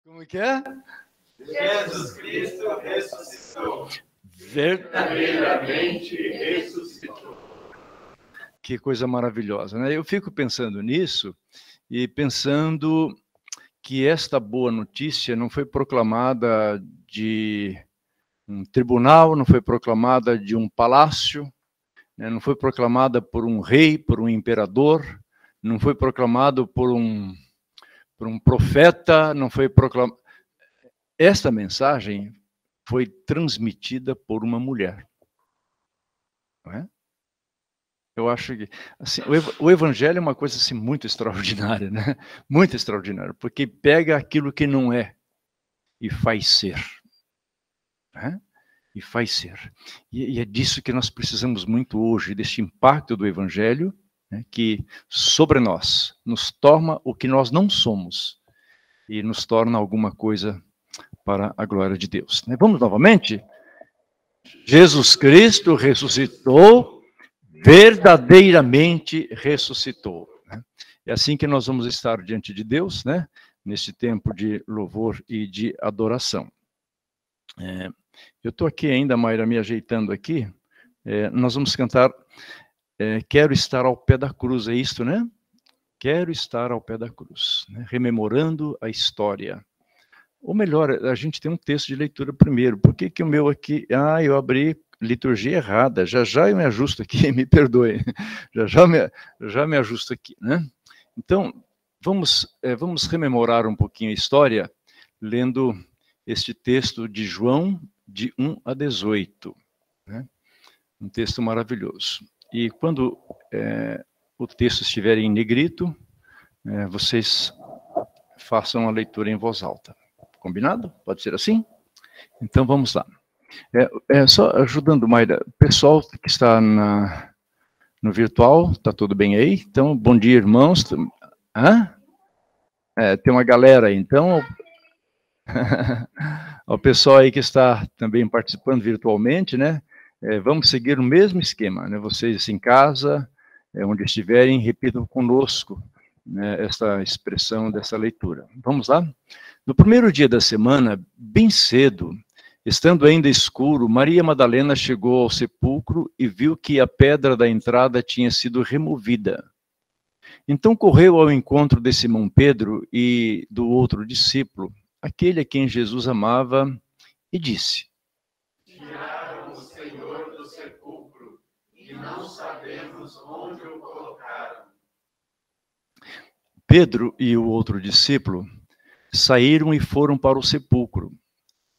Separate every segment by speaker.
Speaker 1: Como que é?
Speaker 2: Jesus Cristo ressuscitou.
Speaker 1: Verdadeiramente
Speaker 2: ressuscitou.
Speaker 1: Que coisa maravilhosa, né? Eu fico pensando nisso e pensando que esta boa notícia não foi proclamada de um tribunal, não foi proclamada de um palácio, né? Não foi proclamada por um rei, por um imperador, não foi proclamado por um profeta, não foi proclamado. Esta mensagem foi transmitida por uma mulher. Não é? Eu acho que assim, o evangelho é uma coisa assim, muito extraordinária, né? Muito extraordinária, porque pega aquilo que não é e faz ser. Né? E faz ser. E é disso que nós precisamos muito hoje, deste impacto do evangelho, né, que sobre nós nos torna o que nós não somos e nos torna alguma coisa para a glória de Deus. Né? Vamos novamente? Jesus Cristo ressuscitou, verdadeiramente ressuscitou. Né? É assim que nós vamos estar diante de Deus, né? Neste tempo de louvor e de adoração. Eu estou aqui ainda, Mayra, me ajeitando aqui. Nós vamos cantar Quero Estar ao Pé da Cruz, é isto, né? Quero estar ao pé da cruz, né? Rememorando a história. Ou melhor, a gente tem um texto de leitura primeiro. Por que o meu aqui... eu abri liturgia errada. Já eu me ajusto aqui, me perdoe. Já me ajusto aqui, né? Então, vamos rememorar um pouquinho a história, lendo este texto de João, de 1 a 18. Né? Um texto maravilhoso. E quando o texto estiver em negrito, vocês façam a leitura em voz alta. Combinado? Pode ser assim? Então vamos lá. Só ajudando, Mayra, o pessoal que está no virtual, está tudo bem aí? Então, bom dia, irmãos. Tem uma galera aí, então. O pessoal aí que está também participando virtualmente, né? Vamos seguir o mesmo esquema, né? Vocês em casa, onde estiverem, repitam conosco, né, esta expressão dessa leitura. Vamos lá? No primeiro dia da semana, bem cedo, estando ainda escuro, Maria Madalena chegou ao sepulcro e viu que a pedra da entrada tinha sido removida. Então correu ao encontro de Simão Pedro e do outro discípulo, aquele a quem Jesus amava, e disse:
Speaker 2: Tiraram o Senhor do sepulcro e não sabemos onde o colocaram.
Speaker 1: Pedro e o outro discípulo saíram e foram para o sepulcro.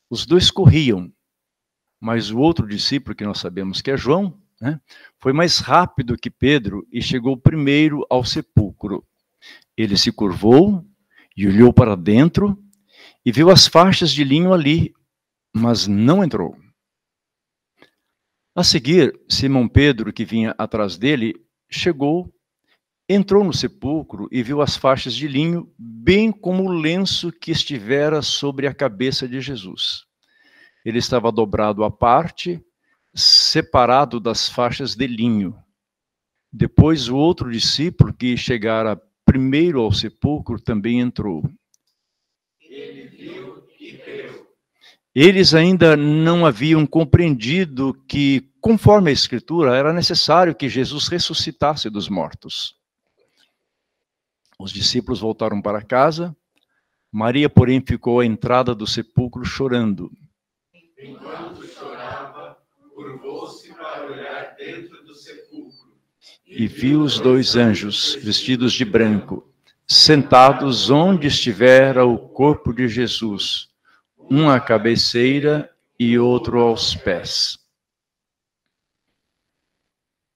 Speaker 1: Os dois corriam, mas o outro discípulo, que nós sabemos que é João, né, foi mais rápido que Pedro e chegou primeiro ao sepulcro. Ele se curvou e olhou para dentro e viu as faixas de linho ali, mas não entrou. A seguir, Simão Pedro, que vinha atrás dele, chegou, entrou no sepulcro e viu as faixas de linho, bem como o lenço que estivera sobre a cabeça de Jesus. Ele estava dobrado à parte, separado das faixas de linho. Depois, o outro discípulo, que chegara primeiro ao sepulcro, também entrou.
Speaker 2: Ele viu e creu.
Speaker 1: Eles ainda não haviam compreendido que, conforme a Escritura, era necessário que Jesus ressuscitasse dos mortos. Os discípulos voltaram para casa. Maria, porém, ficou à entrada do sepulcro chorando.
Speaker 2: Enquanto chorava, curvou-se para olhar dentro do sepulcro.
Speaker 1: E viu os dois anjos, vestidos de branco, sentados onde estivera o corpo de Jesus, um à cabeceira e outro aos pés.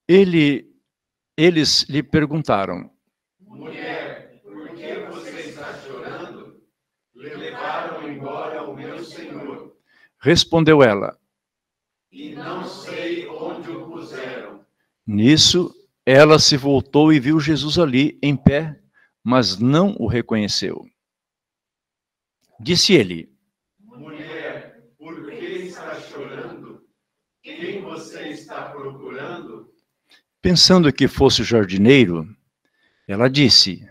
Speaker 1: Eles lhe perguntaram:
Speaker 2: Mulher, por que você está chorando? Levaram embora o meu Senhor.
Speaker 1: Respondeu ela:
Speaker 2: E não sei onde o puseram.
Speaker 1: Nisso, ela se voltou e viu Jesus ali, em pé, mas não o reconheceu. Disse ele:
Speaker 2: Mulher, por que está chorando? Quem você está procurando?
Speaker 1: Pensando que fosse o jardineiro, ela disse: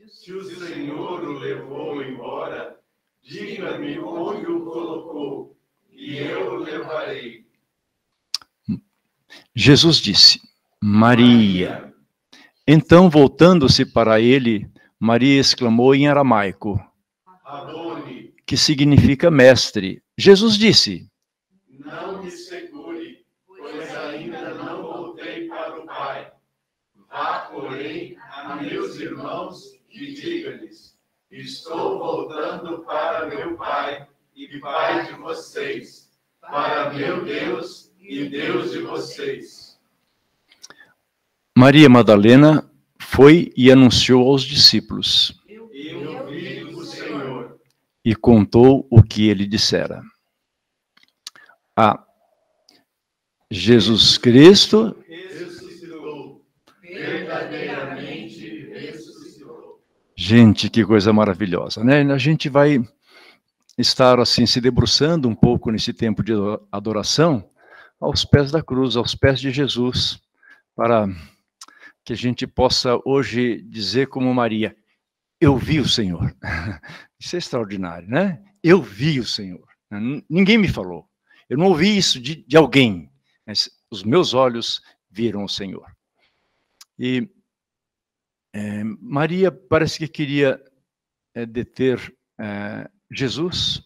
Speaker 2: Se o Senhor o levou embora, diga
Speaker 1: Jesus disse: Maria. Então, voltando-se para ele, Maria exclamou em aramaico,
Speaker 2: Rabboni,
Speaker 1: que significa mestre. Jesus disse:
Speaker 2: não me segure, pois ainda não voltei para o Pai. Vá, porém, a meus irmãos e diga-lhes: estou voltando para meu Pai e Pai de vocês, para meu Deus e Deus de vocês.
Speaker 1: Maria Madalena foi e anunciou aos discípulos.
Speaker 2: Eu vi o Senhor.
Speaker 1: E contou o que ele dissera. Jesus Cristo
Speaker 2: Ressuscitou. Verdadeiramente ressuscitou.
Speaker 1: Gente, que coisa maravilhosa, né? A gente vai estar assim se debruçando um pouco nesse tempo de adoração aos pés da cruz, aos pés de Jesus, para que a gente possa hoje dizer como Maria: eu vi o Senhor. Isso é extraordinário, né? Eu vi o Senhor. Ninguém me falou. Eu não ouvi isso de alguém, mas os meus olhos viram o Senhor. E Maria parece que queria deter Jesus,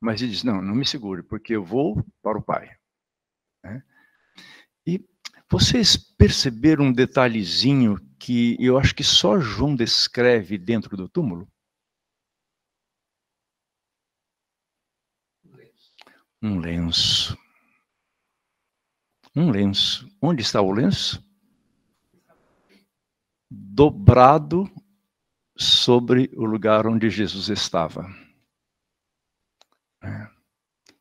Speaker 1: mas ele diz: não me segure, porque eu vou para o Pai. E vocês perceberam um detalhezinho que eu acho que só João descreve dentro do túmulo? Um lenço. Um lenço. Onde está o lenço? Dobrado sobre o lugar onde Jesus estava.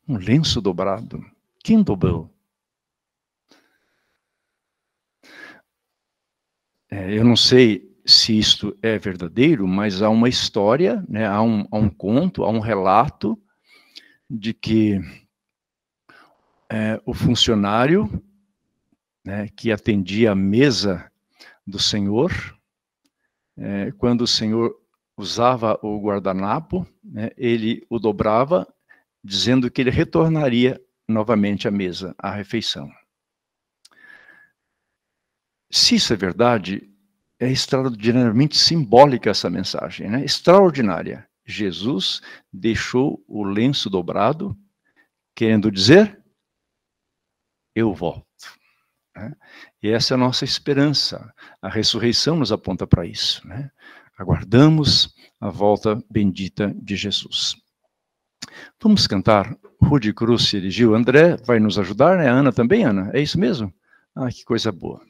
Speaker 1: Um lenço dobrado. Quem dobrou? Eu não sei se isto é verdadeiro, mas há uma história, né, há um conto, há um relato de que o funcionário, né, que atendia a mesa do Senhor, quando o Senhor usava o guardanapo, né, ele o dobrava, dizendo que ele retornaria novamente à mesa, à refeição. Se isso é verdade, é extraordinariamente simbólica essa mensagem, né? Extraordinária. Jesus deixou o lenço dobrado, querendo dizer: eu volto. Né? E essa é a nossa esperança. A ressurreição nos aponta para isso. Né? Aguardamos a volta bendita de Jesus. Vamos cantar Rude Cruz se erigiu. André vai nos ajudar, né? A Ana também, Ana? É isso mesmo? Ah, que coisa boa.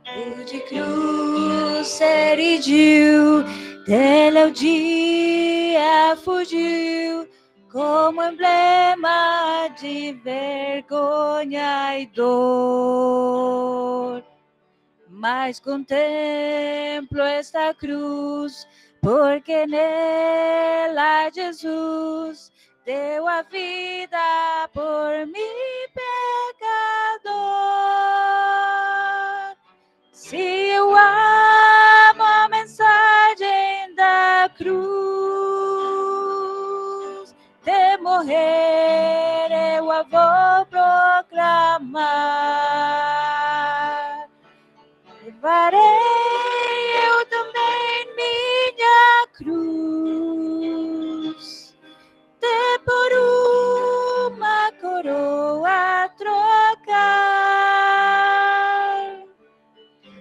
Speaker 3: Rude cruz se erigiu, dela o dia fugiu, como emblema de vergonha e dor. Mas contemplo esta cruz, porque nela Jesus deu a vida por mim, pecador. Se eu amo a mensagem da cruz, de morrer eu a vou proclamar. Levarei eu também minha cruz, de por uma coroa trocar.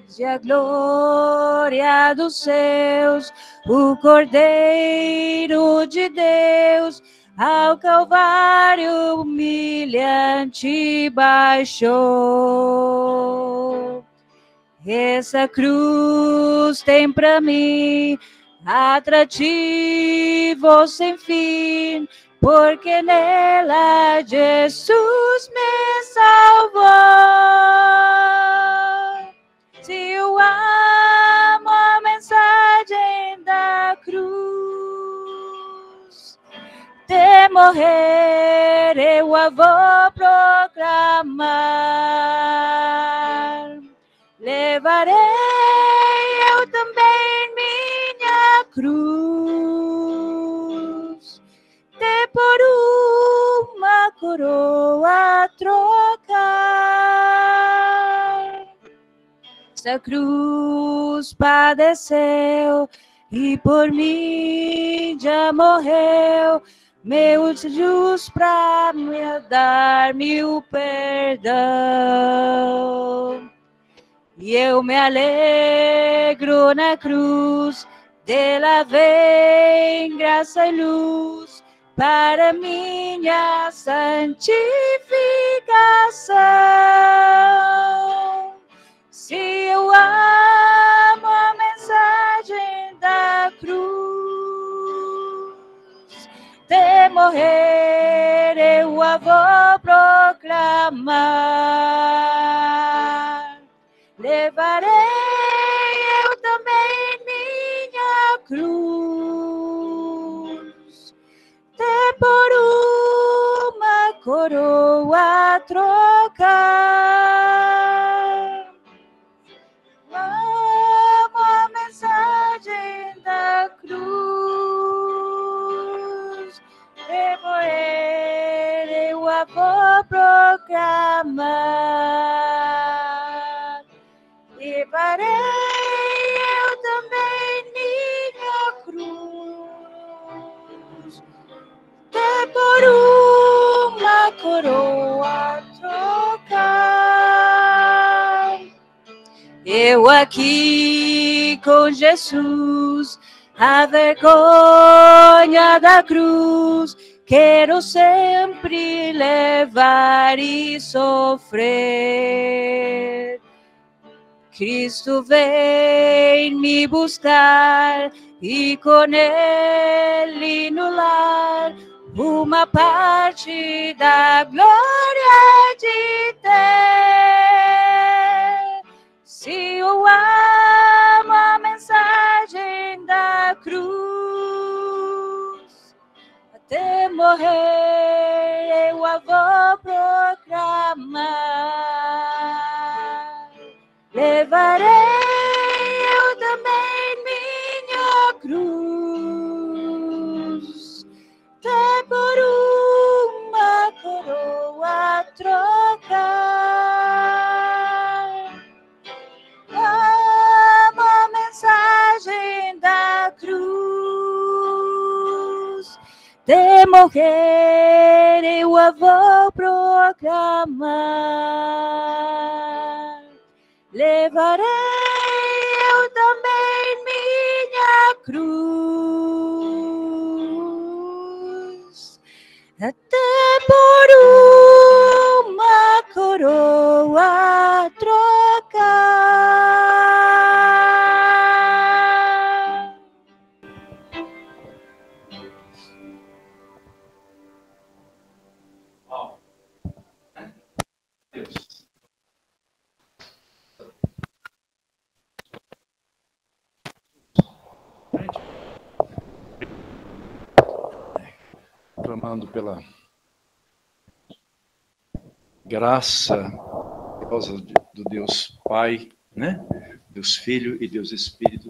Speaker 3: Se a glória dos céus, o Cordeiro de Deus, ao Calvário humilhante baixou. Essa cruz tem para mim atrativo sem fim, porque nela Jesus me salvou. Se eu amo a mensagem da cruz, de morrer eu a vou proclamar. Levarei eu também minha cruz, de por uma coroa trocar. Essa cruz padeceu e por mim já morreu, meu Jesus para me dar-me o perdão. E eu me alegro na cruz, dela vem graça e luz para minha santificação. Se eu amo a mensagem da cruz, de morrer eu a vou proclamar. Levarei eu também minha cruz, de por uma coroa trocar. Amo a mensagem da cruz, de morrer eu a vou proclamar. Levarei eu também minha cruz, de por uma coroa trocar. Eu aqui com Jesus, a vergonha da cruz, quero sempre levar e sofrer. Cristo vem me buscar e com Ele no lar uma parte da glória de ter. Se eu amo a mensagem da cruz, até morrer eu a vou proclamar. Levarei eu também minha cruz, até por uma coroa trocar. Amo a mensagem da cruz, de morrer eu a vou proclamar. Levarei eu também minha cruz, até por uma coroa trocar.
Speaker 1: Deus. Clamando pela graça do Deus Pai, né? Deus Filho e Deus Espírito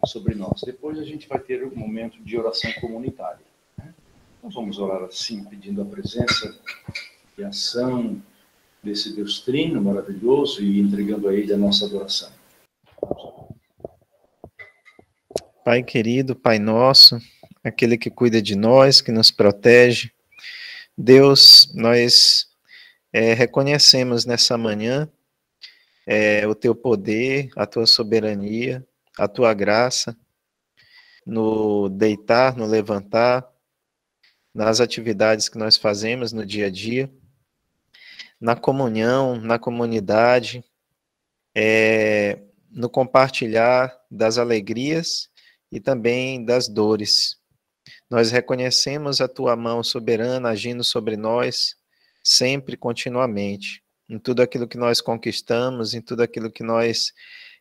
Speaker 1: sobre nós. Depois a gente vai ter um momento de oração comunitária, né? Nós vamos orar assim, pedindo a presença e ação desse Deus Trino maravilhoso e entregando a Ele a nossa adoração.
Speaker 4: Pai querido, Pai nosso, aquele que cuida de nós, que nos protege. Deus, nós reconhecemos nessa manhã o Teu poder, a Tua soberania, a Tua graça, no deitar, no levantar, nas atividades que nós fazemos no dia a dia, na comunhão, na comunidade, no compartilhar das alegrias e também das dores. Nós reconhecemos a tua mão soberana agindo sobre nós, sempre, continuamente, em tudo aquilo que nós conquistamos, em tudo aquilo que nós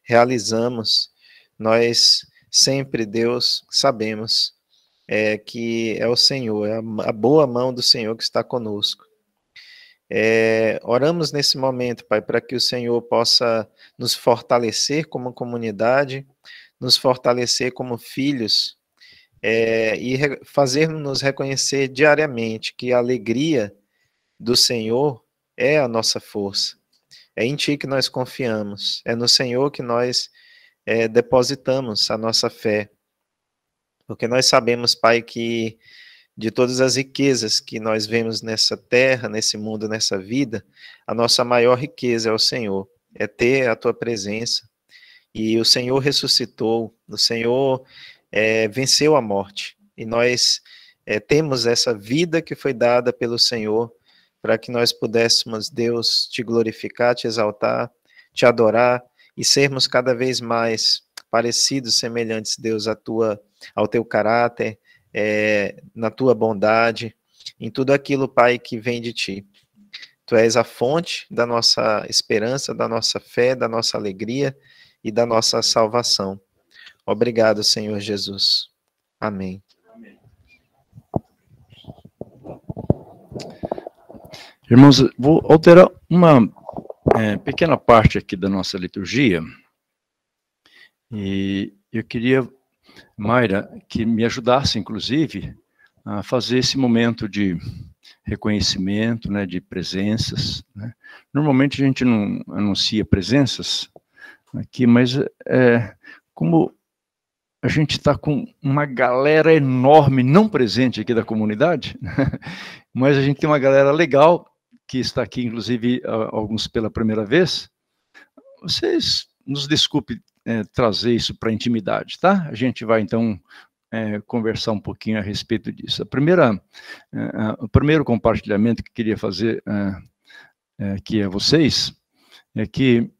Speaker 4: realizamos. Nós sempre, Deus, sabemos que é o Senhor, é a boa mão do Senhor que está conosco. Oramos nesse momento, Pai, para que o Senhor possa nos fortalecer como comunidade, nos fortalecer como filhos, e fazer-nos reconhecer diariamente que a alegria do Senhor é a nossa força. É em Ti que nós confiamos, é no Senhor que nós depositamos a nossa fé. Porque nós sabemos, Pai, que de todas as riquezas que nós vemos nessa terra, nesse mundo, nessa vida, a nossa maior riqueza é o Senhor, é ter a Tua presença. E o Senhor ressuscitou, o Senhor venceu a morte. E nós temos essa vida que foi dada pelo Senhor, para que nós pudéssemos, Deus, Te glorificar, Te exaltar, Te adorar, e sermos cada vez mais parecidos, semelhantes, Deus, ao Teu caráter, na Tua bondade, em tudo aquilo, Pai, que vem de Ti. Tu és a fonte da nossa esperança, da nossa fé, da nossa alegria e da nossa salvação. Obrigado, Senhor Jesus. Amém.
Speaker 1: Irmãos, vou alterar uma pequena parte aqui da nossa liturgia. E eu queria, Mayra, que me ajudasse, inclusive, a fazer esse momento de reconhecimento, né, de presenças. Né? Normalmente a gente não anuncia presenças aqui, mas como a gente está com uma galera enorme não presente aqui da comunidade, mas a gente tem uma galera legal que está aqui, inclusive, alguns pela primeira vez. Vocês nos desculpem trazer isso para a intimidade, tá? A gente vai, então, conversar um pouquinho a respeito disso. O primeiro compartilhamento que eu queria fazer aqui a vocês é que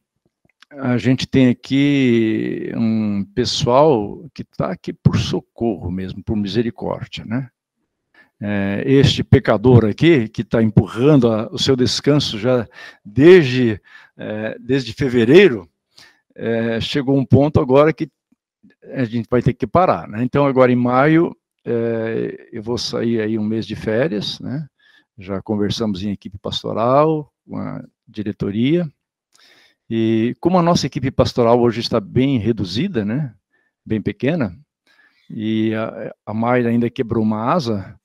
Speaker 1: a gente tem aqui um pessoal que está aqui por socorro mesmo, por misericórdia, né? Este pecador aqui, que está empurrando o seu descanso já desde fevereiro, chegou um ponto agora que a gente vai ter que parar, né? Então, agora em maio, eu vou sair aí um mês de férias, né? Já conversamos em equipe pastoral, com a diretoria, e como a nossa equipe pastoral hoje está bem reduzida, né? Bem pequena, e a Mayra ainda quebrou uma asa,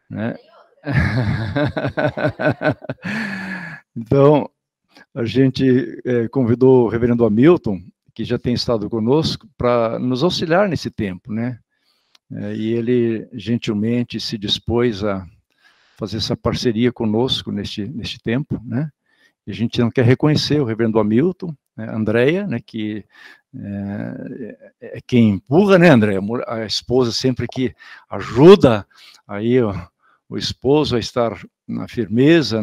Speaker 1: né? Então, a gente convidou o reverendo Hamilton, que já tem estado conosco, para nos auxiliar nesse tempo, né? E ele gentilmente se dispôs a fazer essa parceria conosco neste tempo, né? E a gente não quer reconhecer o reverendo Hamilton, a Andréia, né, que é quem empurra, né, Andréia? A esposa sempre que ajuda aí o esposo a estar na firmeza,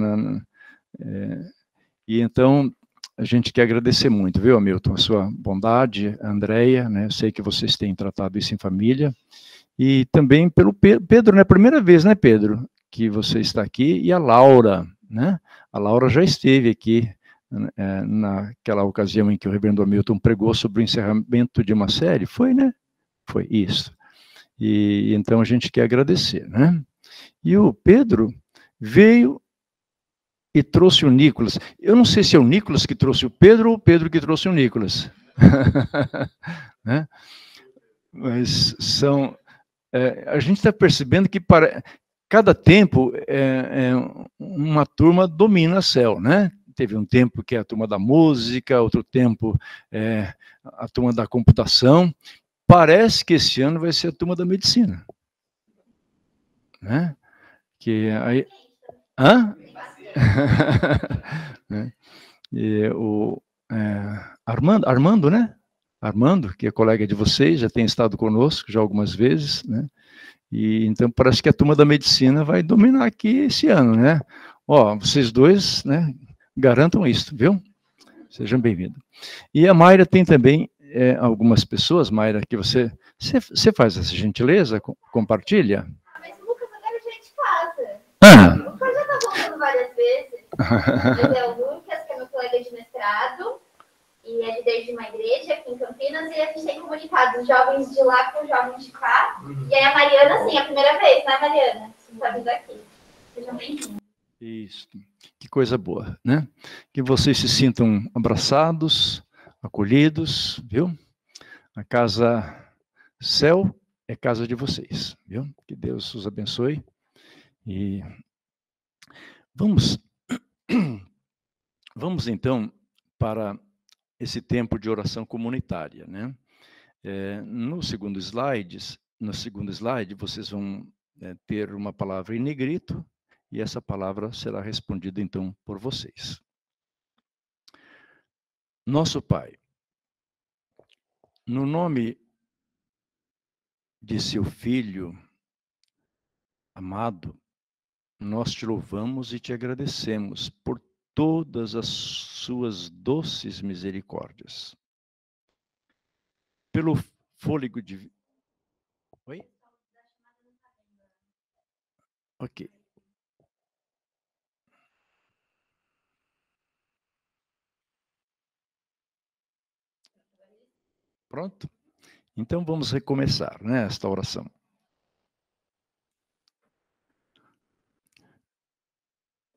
Speaker 1: e então a gente quer agradecer muito, viu, Hamilton, a sua bondade, Andréia, né, eu sei que vocês têm tratado isso em família, e também pelo Pedro, né, primeira vez, né, Pedro, que você está aqui, e a Laura, né, a Laura já esteve aqui naquela ocasião em que o reverendo Hamilton pregou sobre o encerramento de uma série, foi, né? Foi isso. E então a gente quer agradecer, né? E o Pedro veio e trouxe o Nicolas. Eu não sei se é o Nicolas que trouxe o Pedro ou o Pedro que trouxe o Nicolas. Né? Mas a gente está percebendo que cada tempo uma turma domina a céu, né? Teve um tempo que é a turma da música, outro tempo a turma da computação. Parece que esse ano vai ser a turma da medicina. Né? Que aí... Hã? E o Armando, né? Armando, que é colega de vocês, já tem estado conosco já algumas vezes, né? E então parece que a turma da medicina vai dominar aqui esse ano, né? Ó, vocês dois, né? Garantam isso, viu? Sejam bem-vindos. E a Mayra tem também algumas pessoas, Mayra, que você Você faz essa gentileza? Compartilha?
Speaker 5: Mas o Lucas agora a gente passa.
Speaker 1: Ah.
Speaker 5: O Lucas já tá voltando várias vezes. Mas é o Lucas, que é meu colega de mestrado, e é líder de uma igreja aqui em Campinas, e a gente tem comunicado os jovens de lá com os jovens de cá. E aí a Mariana, sim, é a primeira vez, né, Mariana? Você está vindo aqui. Sejam bem-vindos.
Speaker 1: Isso. Que coisa boa, né? Que vocês se sintam abraçados, acolhidos, viu? A casa céu é casa de vocês, viu? Que Deus os abençoe. E vamos então para esse tempo de oração comunitária, né? No segundo slide, vocês vão ter uma palavra em negrito, e essa palavra será respondida, então, por vocês. Nosso Pai, no nome de seu Filho amado, nós te louvamos e te agradecemos por todas as suas doces misericórdias. Pelo fôlego de... Oi? Ok. Pronto? Então vamos recomeçar, né, esta oração.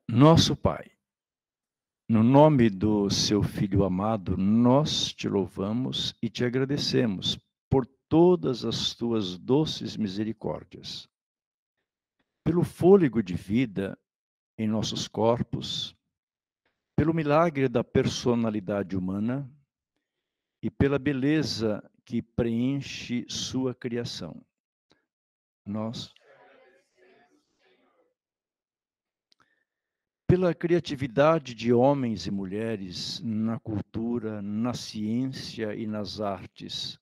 Speaker 1: Nosso Pai, no nome do seu Filho amado, nós te louvamos e te agradecemos por todas as tuas doces misericórdias. Pelo fôlego de vida em nossos corpos, pelo milagre da personalidade humana e pela beleza que preenche sua criação. Nós, pela criatividade de homens e mulheres na cultura, na ciência e nas artes,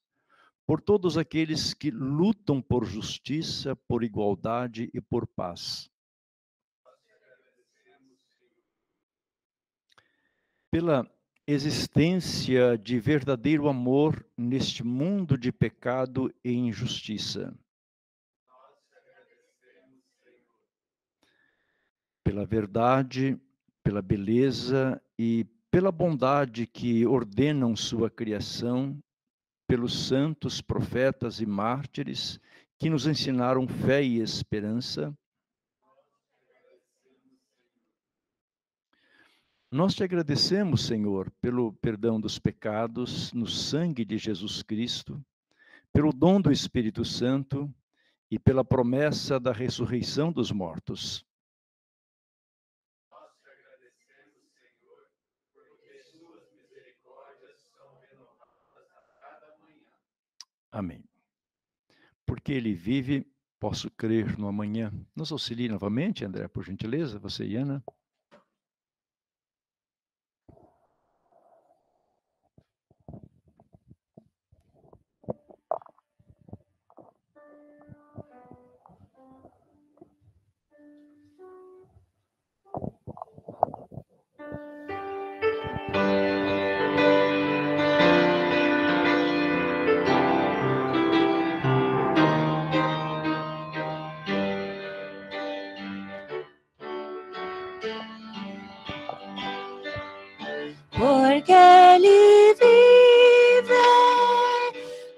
Speaker 1: por todos aqueles que lutam por justiça, por igualdade e por paz. Pela existência de verdadeiro amor neste mundo de pecado e injustiça. Pela verdade, pela beleza e pela bondade que ordenam sua criação, pelos santos, profetas e mártires que nos ensinaram fé e esperança. Nós te agradecemos, Senhor, pelo perdão dos pecados no sangue de Jesus Cristo, pelo dom do Espírito Santo e pela promessa da ressurreição dos mortos.
Speaker 2: Nós te agradecemos, Senhor, porque suas misericórdias são renovadas a cada manhã.
Speaker 1: Amém. Porque ele vive, posso crer no amanhã. Nos auxilie novamente, André, por gentileza, você e Ana.
Speaker 3: Porque Ele vive,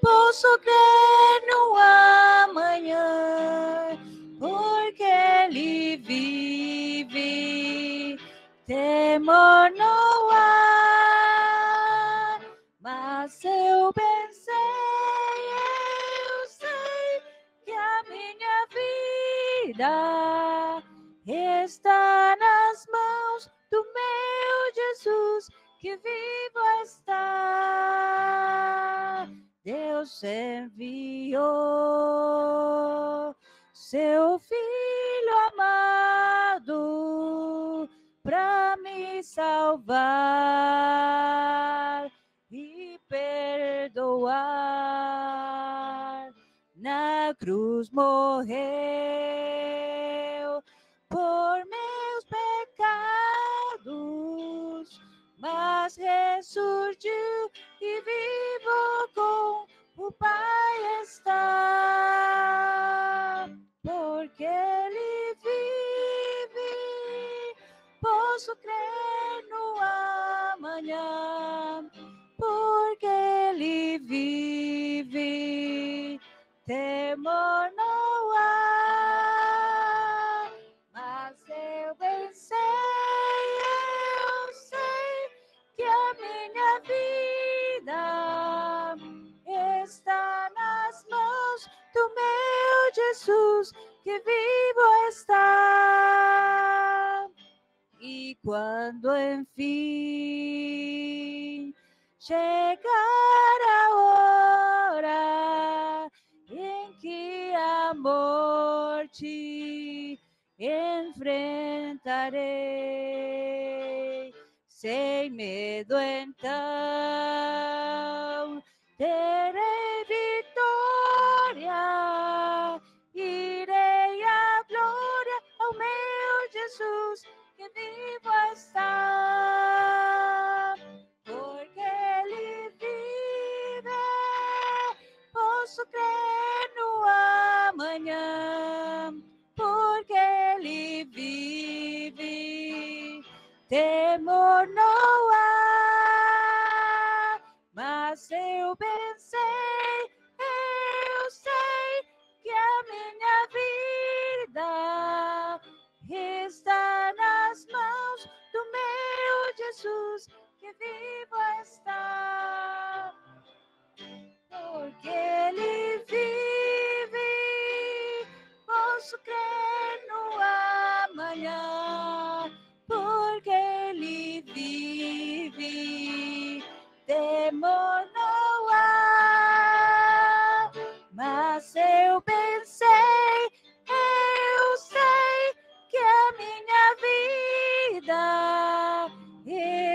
Speaker 3: posso crer no amanhã. Porque Ele vive, temor não há. Mas eu pensei, eu sei que a minha vida está nas mãos do meu Jesus, que vivo está. Deus enviou seu Filho amado para me salvar e perdoar. Na cruz morreu por meus pecados, mas ressurgiu e vivo com o Pai está. posso crer no amanhã, porque Ele vive. Temor não há, mas eu bem sei, eu sei que a minha vida está nas mãos do meu Jesus, que vivo está. E quando enfim chegar a hora em que a morte enfrentarei, sem medo então terei vitória, irei à glória ao meu Jesus, que vivo está, porque Ele vive. Posso crer no amanhã, porque Ele vive. Temor não há, mas eu bem sei, eu sei que a minha vida está nas mãos do meu Jesus, que vivo está. Porque Ele vive, posso crer no amanhã, porque Ele vive. Temor não há, mas eu bem sei, eu sei que a minha vida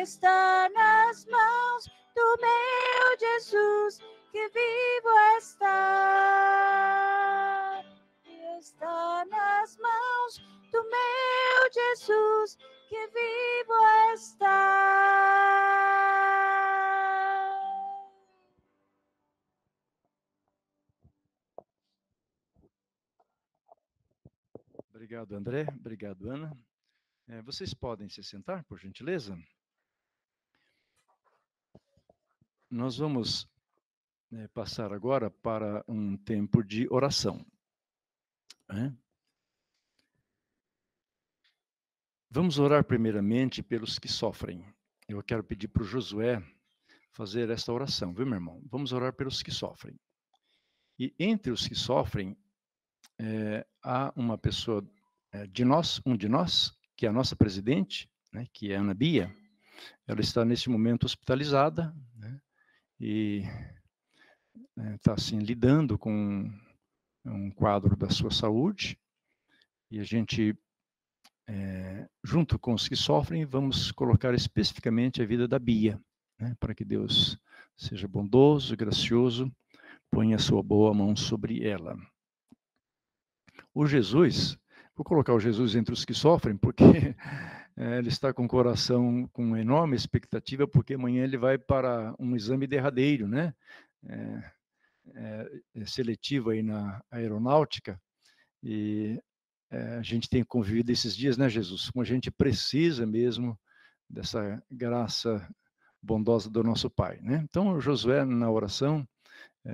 Speaker 3: está nas mãos do meu Jesus, que vivo está. Está nas mãos do meu Jesus, que vivo está.
Speaker 1: Obrigado, André. Obrigado, Ana. Vocês podem se sentar, por gentileza? Nós vamos passar agora para um tempo de oração. Vamos orar primeiramente pelos que sofrem. Eu quero pedir para o Josué fazer esta oração, viu, meu irmão? Vamos orar pelos que sofrem. E entre os que sofrem, há uma pessoa um de nós, que é a nossa presidente, né, que é a Ana Bia. Ela está neste momento hospitalizada, né, e está assim lidando com um quadro da sua saúde. E a gente, junto com os que sofrem, vamos colocar especificamente a vida da Bia, né, para que Deus seja bondoso, gracioso, ponha a sua boa mão sobre ela. O Jesus, vou colocar o Jesus entre os que sofrem, porque ele está com o coração com enorme expectativa, porque amanhã ele vai para um exame derradeiro, né? Seletivo aí na aeronáutica, e a gente tem convivido esses dias, né, Jesus? Como a gente precisa mesmo dessa graça bondosa do nosso Pai, né? Então, Josué, na oração,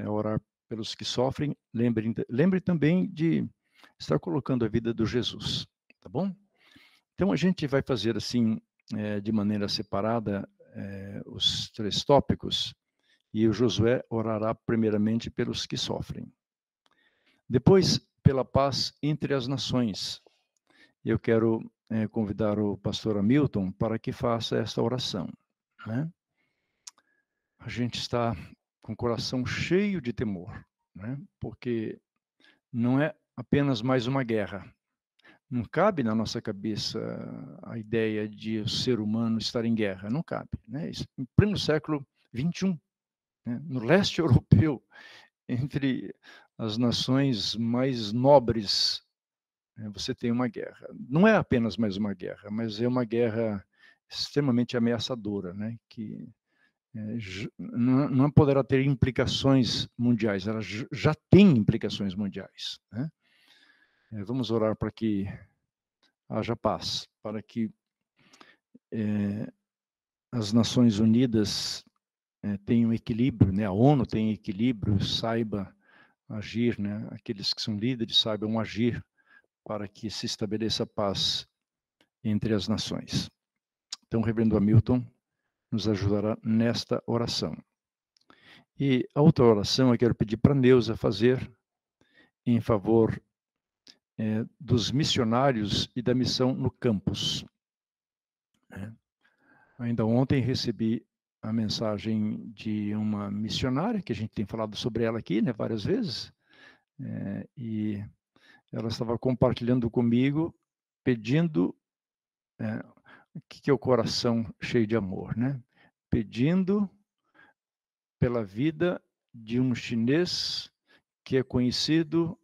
Speaker 1: orar pelos que sofrem, lembre também de estar colocando a vida do Jesus, tá bom? Então, a gente vai fazer assim, de maneira separada, os 3 tópicos, e o Josué orará primeiramente pelos que sofrem. Depois, pela paz entre as nações. Eu quero convidar o pastor Hamilton para que faça esta oração, né? A gente está com o coração cheio de temor, né? Porque não é apenas mais uma guerra. Não cabe na nossa cabeça a ideia de o ser humano estar em guerra. Não cabe, né? Isso, em pleno século XXI, né? No leste europeu, entre as nações mais nobres, você tem uma guerra. Não é apenas mais uma guerra, mas é uma guerra extremamente ameaçadora, né? Que não poderá ter implicações mundiais, ela já tem implicações mundiais, né? Vamos orar para que haja paz, para que as Nações Unidas têm um equilíbrio, né? A ONU tem equilíbrio, saiba agir, né? Aqueles que são líderes saibam agir para que se estabeleça paz entre as nações. Então, o reverendo Hamilton nos ajudará nesta oração. E a outra oração eu quero pedir para a Neuza fazer em favor dos missionários e da missão no campus. Ainda ontem recebi a mensagem de uma missionária, que a gente tem falado sobre ela aqui, né, várias vezes, e ela estava compartilhando comigo, pedindo, que é o coração cheio de amor, né? Pedindo pela vida de um chinês que é conhecido,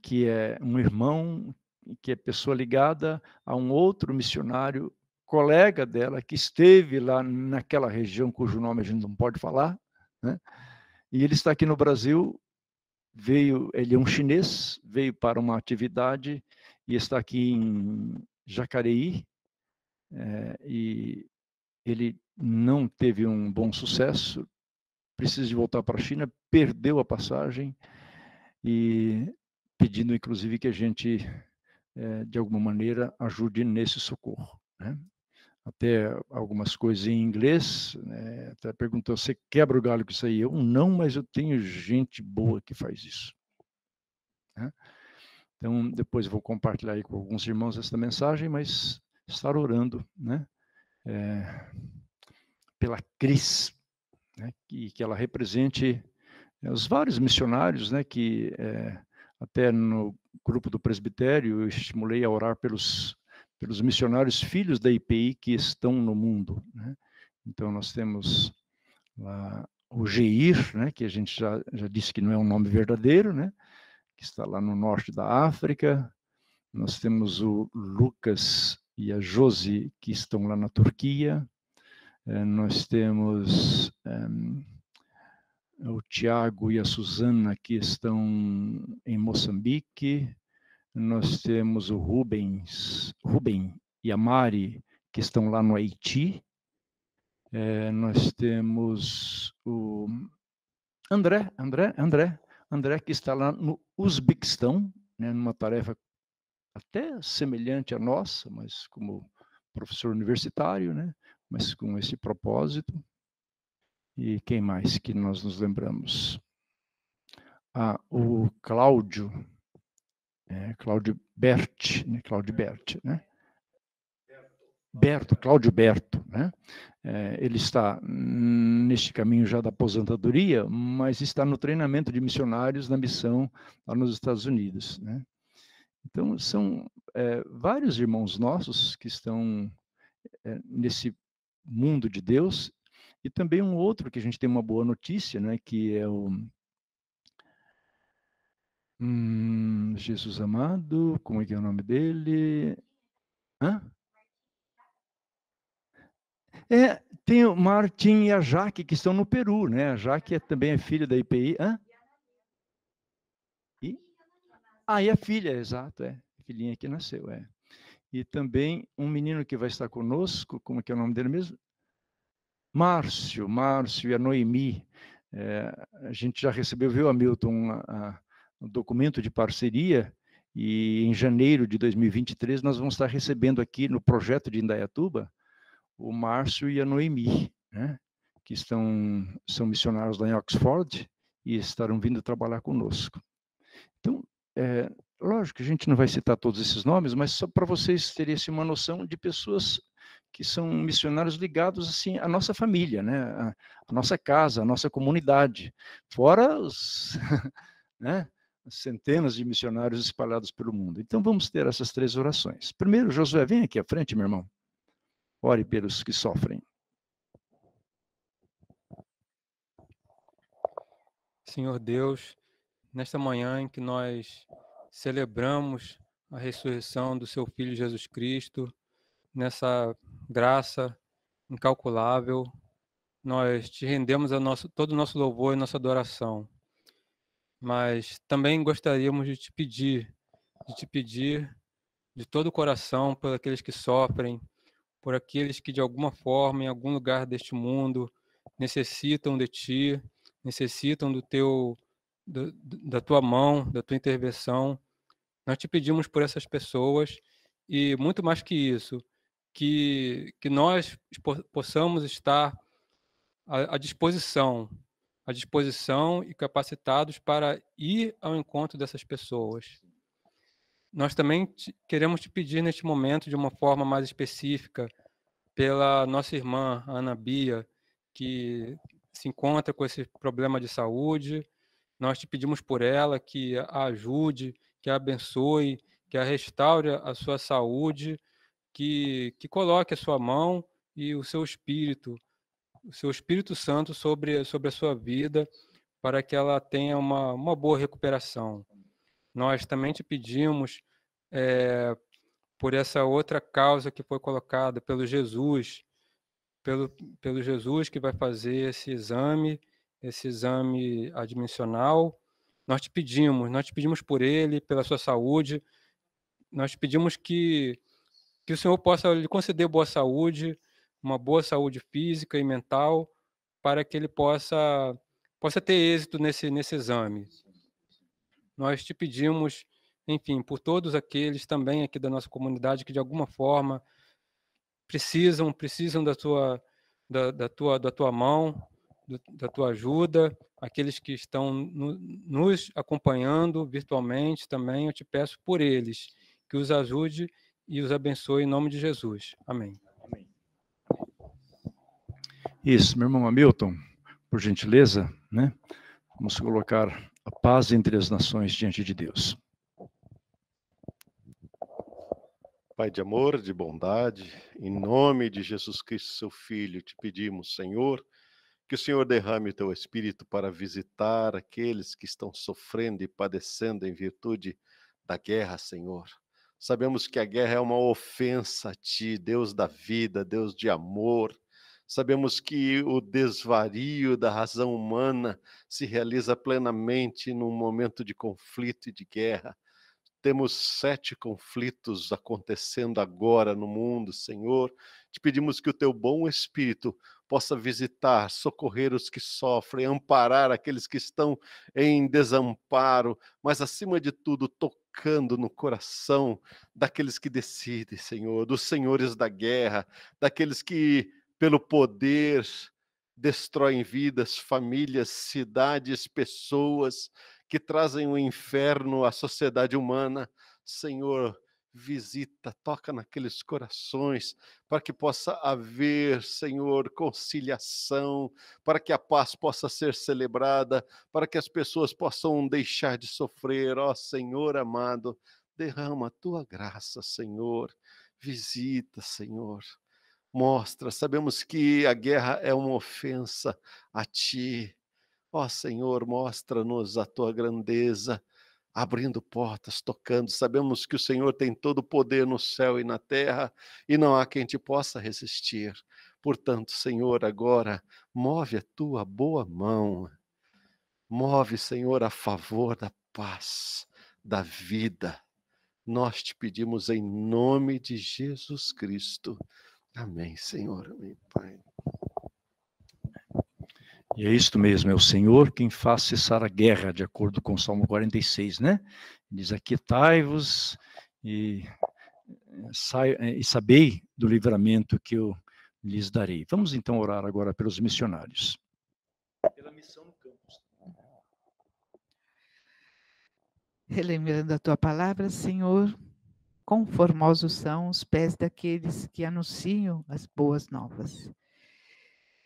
Speaker 1: que é um irmão, que é pessoa ligada a um outro missionário, colega dela, que esteve lá naquela região, cujo nome a gente não pode falar, né? E ele está aqui no Brasil, ele é um chinês, veio para uma atividade e está aqui em Jacareí, e ele não teve um bom sucesso, precisa de voltar para a China, perdeu a passagem, e pedindo, inclusive, que a gente, de alguma maneira, ajude nesse socorro, né? Até algumas coisas em inglês, né? Até perguntou, você quebra o galho com isso aí? Eu não, mas eu tenho gente boa que faz isso, né? Então, depois eu vou compartilhar aí com alguns irmãos essa mensagem, mas estar orando, né? Pela Cris, né? Que ela represente os vários missionários, né? Que até no grupo do presbitério eu estimulei a orar pelos missionários filhos da IPI que estão no mundo, né? Então, nós temos lá o Geir, né, que a gente já disse que não é um nome verdadeiro, né, que está lá no norte da África. Nós temos o Lucas e a Josi, que estão lá na Turquia. Nós temos o Tiago e a Suzana, que estão em Moçambique. Nós temos o Rubem e a Mari, que estão lá no Haiti. Nós temos o André, que está lá no Uzbequistão, né, numa tarefa até semelhante à nossa, mas como professor universitário, né, mas com esse propósito. E quem mais que nós nos lembramos? O Cláudio Berti, né? Cláudio Berto, né? Ele está neste caminho já da aposentadoria, mas está no treinamento de missionários na missão lá nos Estados Unidos, né? Então, são vários irmãos nossos que estão nesse mundo de Deus, e também um outro que a gente tem uma boa notícia, né? Que é o Jesus amado, como é que é o nome dele? Tem o Martim e a Jaque, que estão no Peru, né? A Jaque também é filha da IPI. E a filha, exato, a filhinha que nasceu, E também um menino que vai estar conosco, como é que é o nome dele mesmo? Márcio e a Noemi. A gente já recebeu, viu, Hamilton, um documento de parceria, e em janeiro de 2023 nós vamos estar recebendo aqui no projeto de Indaiatuba o Márcio e a Noemi, né, que são missionários lá em Oxford e estarão vindo trabalhar conosco. Então, lógico que a gente não vai citar todos esses nomes, mas só para vocês terem assim, uma noção de pessoas que são missionários ligados assim à nossa família, né, à nossa casa, à nossa comunidade, fora os né, centenas de missionários espalhados pelo mundo. Então, vamos ter essas 3 orações. Primeiro, Josué, vem aqui à frente, meu irmão. Ore pelos que sofrem.
Speaker 6: Senhor Deus, nesta manhã em que nós celebramos a ressurreição do seu Filho Jesus Cristo, nessa graça incalculável, nós te rendemos todo o nosso louvor e nossa adoração. Mas também gostaríamos de te pedir de todo o coração por aqueles que sofrem, por aqueles que de alguma forma, em algum lugar deste mundo, necessitam de Ti, necessitam da Tua mão, da Tua intervenção. Nós te pedimos por essas pessoas e, muito mais que isso, que nós possamos estar à disposição e capacitados para ir ao encontro dessas pessoas. Nós também queremos te pedir neste momento, de uma forma mais específica, pela nossa irmã Ana Bia, que se encontra com esse problema de saúde. Nós te pedimos por ela que a ajude, que a abençoe, que a restaure a sua saúde, que coloque a sua mão e o seu Espírito Santo sobre a sua vida, para que ela tenha uma boa recuperação. Nós também te pedimos por essa outra causa que foi colocada pelo Jesus que vai fazer esse exame admissional. Nós te pedimos por ele, pela sua saúde. Nós te pedimos que o Senhor possa lhe conceder boa saúde, uma boa saúde física e mental, para que ele possa ter êxito nesse exame. Nós te pedimos, enfim, por todos aqueles também aqui da nossa comunidade que de alguma forma precisam da tua mão, da tua ajuda, aqueles que estão nos acompanhando virtualmente também, eu te peço por eles, que os ajude e os abençoe em nome de Jesus. Amém.
Speaker 1: Isso, meu irmão Hamilton, por gentileza, né? Vamos colocar a paz entre as nações diante de Deus.
Speaker 7: Pai de amor, de bondade, em nome de Jesus Cristo, seu Filho, te pedimos, Senhor, que o Senhor derrame o teu Espírito para visitar aqueles que estão sofrendo e padecendo em virtude da guerra, Senhor. Sabemos que a guerra é uma ofensa a Ti, Deus da vida, Deus de amor. Sabemos que o desvario da razão humana se realiza plenamente num momento de conflito e de guerra. Temos 7 conflitos acontecendo agora no mundo, Senhor. Te pedimos que o teu bom Espírito possa visitar, socorrer os que sofrem, amparar aqueles que estão em desamparo, mas acima de tudo, tocando no coração daqueles que decidem, Senhor, dos senhores da guerra, daqueles que, pelo poder, destroem vidas, famílias, cidades, pessoas, que trazem o inferno à sociedade humana. Senhor, visita, toca naqueles corações, para que possa haver, Senhor, conciliação, para que a paz possa ser celebrada, para que as pessoas possam deixar de sofrer. Ó Senhor amado, derrama a tua graça, Senhor, visita, Senhor. Mostra, sabemos que a guerra é uma ofensa a Ti. Ó Senhor, mostra-nos a Tua grandeza, abrindo portas, tocando. Sabemos que o Senhor tem todo o poder no céu e na terra, e não há quem te possa resistir. Portanto, Senhor, agora, move a Tua boa mão. Move, Senhor, a favor da paz, da vida. Nós te pedimos em nome de Jesus Cristo. Amém, Senhor. Amém, Pai.
Speaker 1: E é isto mesmo, é o Senhor quem faz cessar a guerra, de acordo com o Salmo 46, né? Diz: aquietai-vos e sabei do livramento que eu lhes darei. Vamos então orar agora pelos missionários. Pela missão no campus.
Speaker 8: Relembrando a tua palavra, Senhor, quão formosos são os pés daqueles que anunciam as boas novas.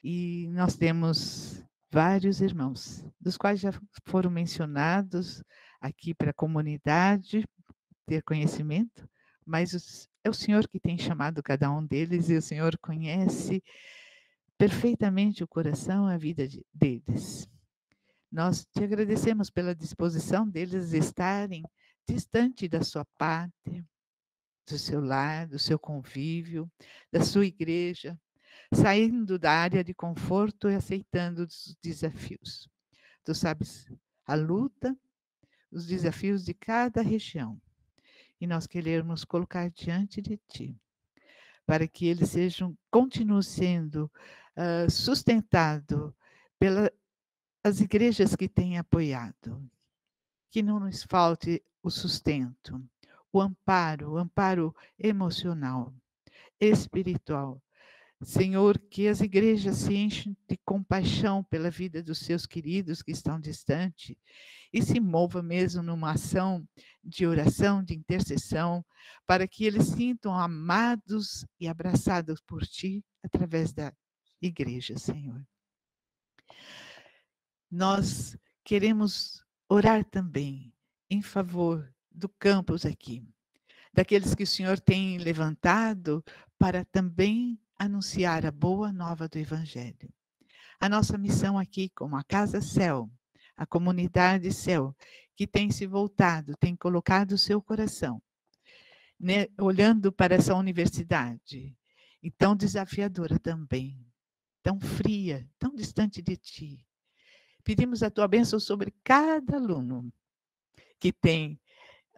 Speaker 8: E nós temos vários irmãos, dos quais já foram mencionados aqui para a comunidade ter conhecimento, mas é o Senhor que tem chamado cada um deles, e o Senhor conhece perfeitamente o coração e a vida deles. Nós te agradecemos pela disposição deles estarem distante da sua pátria, do seu lar, do seu convívio, da sua igreja, saindo da área de conforto e aceitando os desafios. Tu sabes a luta, os desafios de cada região. E nós queremos colocar diante de ti, para que eles continuem sendo sustentados pelas igrejas que têm apoiado. Que não nos falte o sustento, o amparo emocional, espiritual. Senhor, que as igrejas se enchem de compaixão pela vida dos seus queridos que estão distantes e se mova mesmo numa ação de oração, de intercessão, para que eles sintam amados e abraçados por Ti através da igreja, Senhor. Nós queremos orar também em favor do campus aqui, daqueles que o Senhor tem levantado para também anunciar a boa nova do Evangelho. A nossa missão aqui, como a Casa Céu, a comunidade Céu, que tem se voltado, tem colocado o seu coração, né, olhando para essa universidade, e tão desafiadora também, tão fria, tão distante de Ti. Pedimos a Tua bênção sobre cada aluno que tem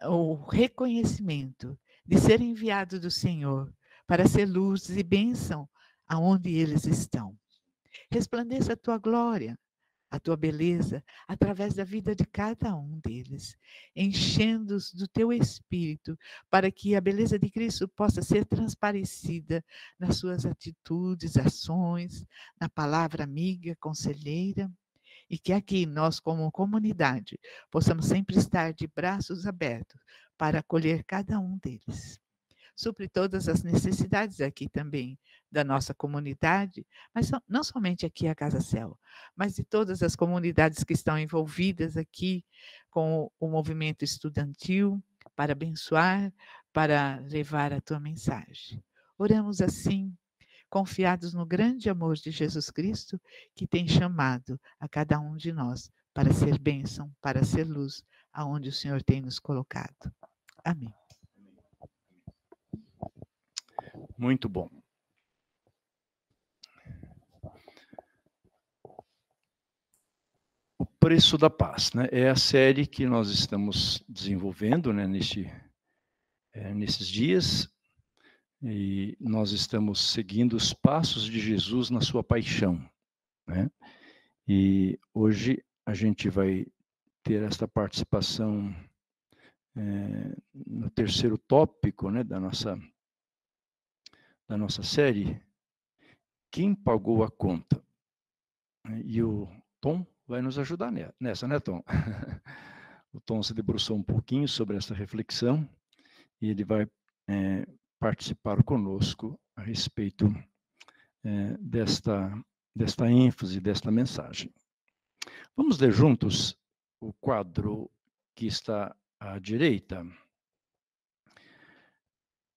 Speaker 8: o reconhecimento de ser enviado do Senhor para ser luz e bênção aonde eles estão. Resplandeça a Tua glória, a Tua beleza, através da vida de cada um deles, enchendo-os do Teu Espírito, para que a beleza de Cristo possa ser transparecida nas suas atitudes, ações, na palavra amiga, conselheira, e que aqui nós, como comunidade, possamos sempre estar de braços abertos para acolher cada um deles. Supre todas as necessidades aqui também da nossa comunidade, mas não somente aqui a Casa Céu, mas de todas as comunidades que estão envolvidas aqui com o movimento estudantil, para abençoar, para levar a tua mensagem. Oramos assim, confiados no grande amor de Jesus Cristo, que tem chamado a cada um de nós para ser bênção, para ser luz, aonde o Senhor tem nos colocado. Amém.
Speaker 1: Muito bom. O preço da paz, né? É a série que nós estamos desenvolvendo, né, nesses dias, e nós estamos seguindo os passos de Jesus na sua paixão, né? E hoje a gente vai ter esta participação no terceiro tópico, né, da nossa série, quem pagou a conta? E o Tom vai nos ajudar nessa, né, Tom? O Tom se debruçou um pouquinho sobre essa reflexão e ele vai participar conosco a respeito desta ênfase, desta mensagem. Vamos ler juntos o quadro que está à direita.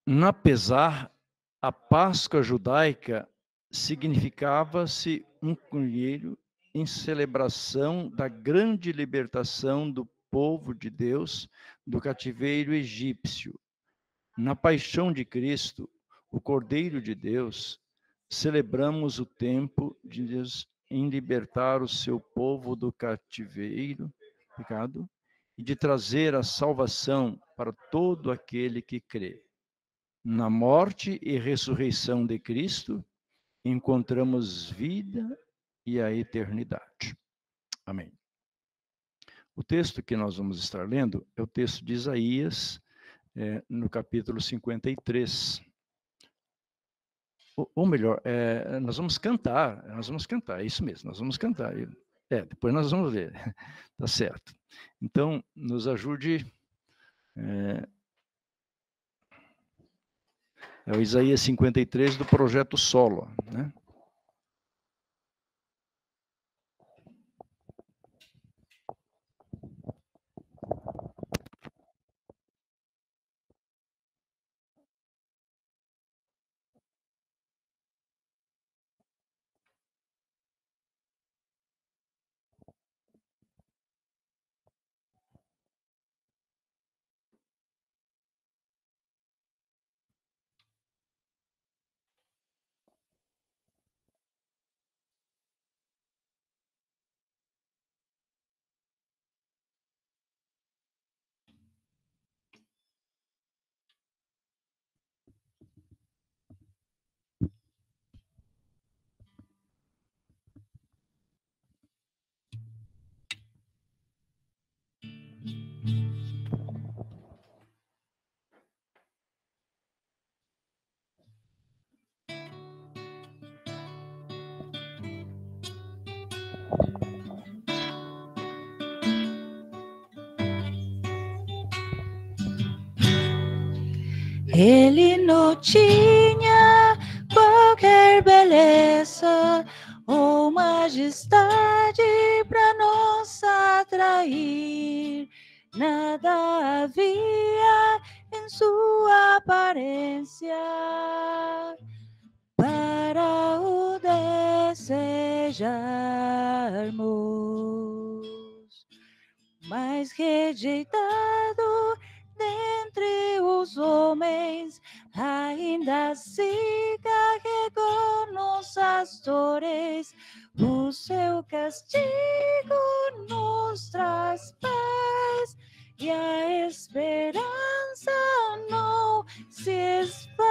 Speaker 1: Na Pesar, a Páscoa judaica significava-se um coelho em celebração da grande libertação do povo de Deus do cativeiro egípcio. Na paixão de Cristo, o Cordeiro de Deus, celebramos o tempo de Deus em libertar o seu povo do cativeiro, pecado, e de trazer a salvação para todo aquele que crê. Na morte e ressurreição de Cristo, encontramos vida e a eternidade. Amém. O texto que nós vamos estar lendo é o texto de Isaías, no capítulo 53. Ou melhor, nós vamos cantar, é isso mesmo, nós vamos cantar. Depois nós vamos ler, tá certo. Então, nos ajude... É o Isaías 53 do Projeto Solo, né?
Speaker 3: Ele não tinha qualquer beleza ou majestade para nos atrair. Nada havia em sua aparência para o desejarmos, mas rejeitado dentre os homens, ainda assim carregou nossas dores. O seu castigo nos traz paz e a esperança não se esvai.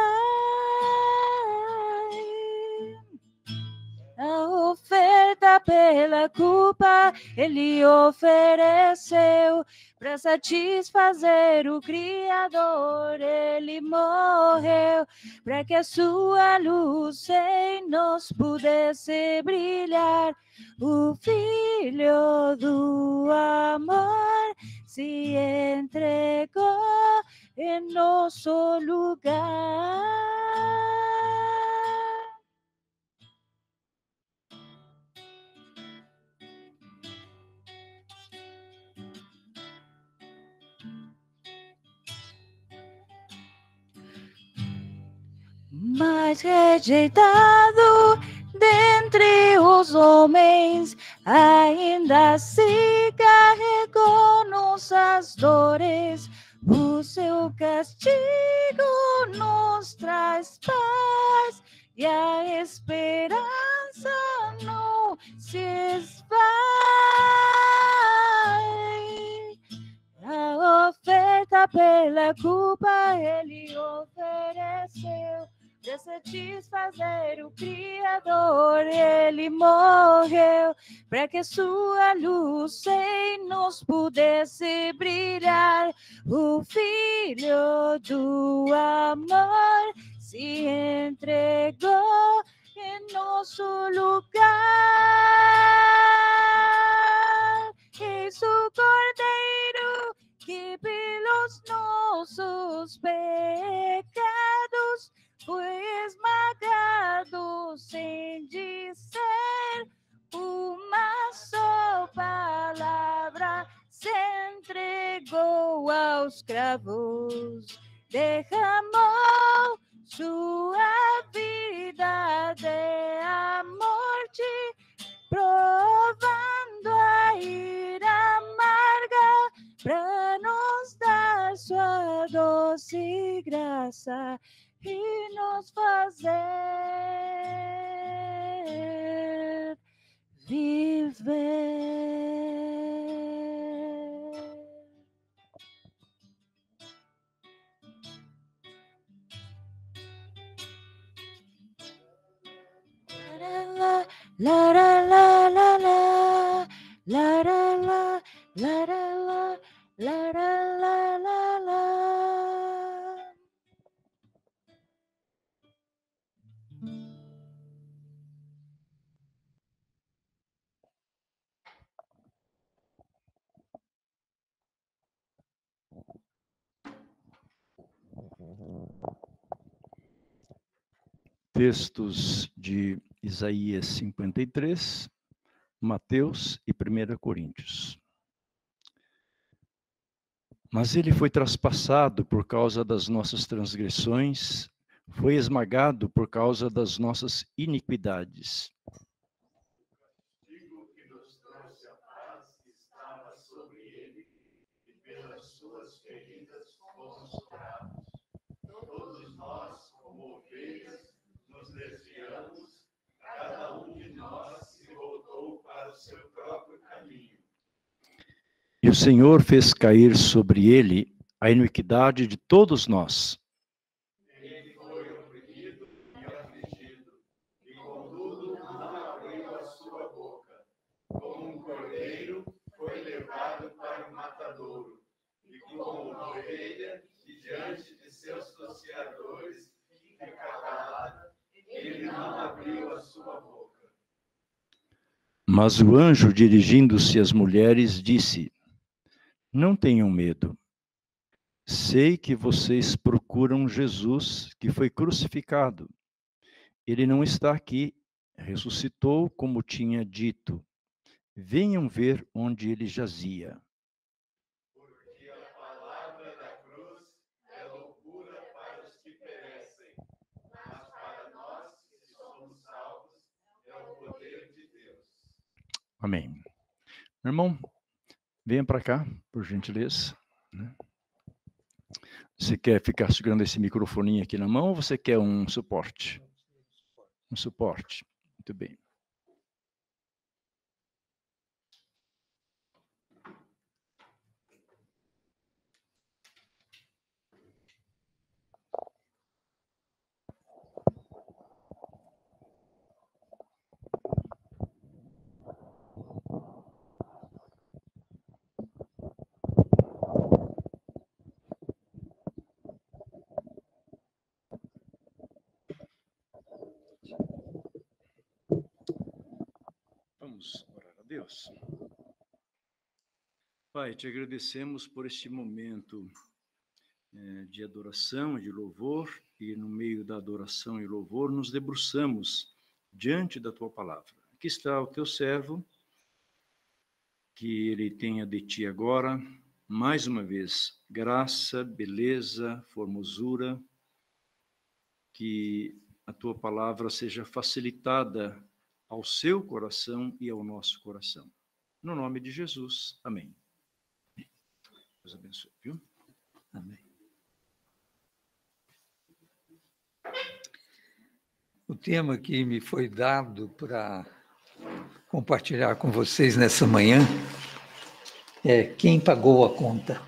Speaker 3: A oferta pela culpa ele ofereceu para satisfazer o Criador. Ele morreu para que a sua luz em nós pudesse brilhar. O Filho do amor se entregou em nosso lugar. Mas rejeitado dentre os homens, ainda assim carregou nossas dores. O seu castigo nos traz paz e a esperança não se esvai. A oferta pela culpa ele ofereceu para satisfazer o Criador. Ele morreu para que sua luz em nós pudesse brilhar. O Filho do amor se entregou em nosso lugar. Eis o Cordeiro que pelos nossos pecados foi esmagado, sem dizer uma só palavra, se entregou aos cravos, derramou sua vida até a morte, provando a ira amarga, para nos dar sua doce graça e nos fazer viver. La la la la la la la la la la la la la la.
Speaker 1: Textos de Isaías 53, Mateus e 1 Coríntios. Mas ele foi traspassado por causa das nossas transgressões, foi esmagado por causa das nossas iniquidades.
Speaker 2: O castigo que nos trouxe a paz estava sobre ele, e pelas suas feridas fomos curados. Todos nós, como ovelhas, nos desviamos, cada um de nós se voltou para o seu próprio caminho.
Speaker 1: E o Senhor fez cair sobre ele a iniquidade de todos nós.
Speaker 2: Ele foi oprimido e afligido, e contudo não abriu a sua boca. Como um cordeiro foi levado para o matadouro, e como uma ovelha, diante de seus tosqueadores, fica calado. Ele não abriu a sua boca.
Speaker 1: Mas o anjo, dirigindo-se às mulheres, disse: Não tenham medo. sei que vocês procuram Jesus que foi crucificado. Ele não está aqui, ressuscitou como tinha dito. Venham ver onde ele jazia.
Speaker 2: Porque a palavra da cruz é loucura para os que perecem, mas para nós que somos salvos é o poder de Deus.
Speaker 1: Amém. Meu irmão, venha para cá, por gentileza. Você quer ficar segurando esse microfoninho aqui na mão ou você quer um suporte? Um suporte. Muito bem. Vamos orar a Deus. Pai, te agradecemos por este momento de adoração, de louvor, e no meio da adoração e louvor nos debruçamos diante da tua palavra. Aqui está o teu servo, que ele tenha de ti agora, mais uma vez, graça, beleza, formosura, que a tua palavra seja facilitada ao seu coração e ao nosso coração. No nome de Jesus, amém. Deus abençoe, viu? Amém.
Speaker 9: O tema que me foi dado para compartilhar com vocês nessa manhã é quem pagou a conta.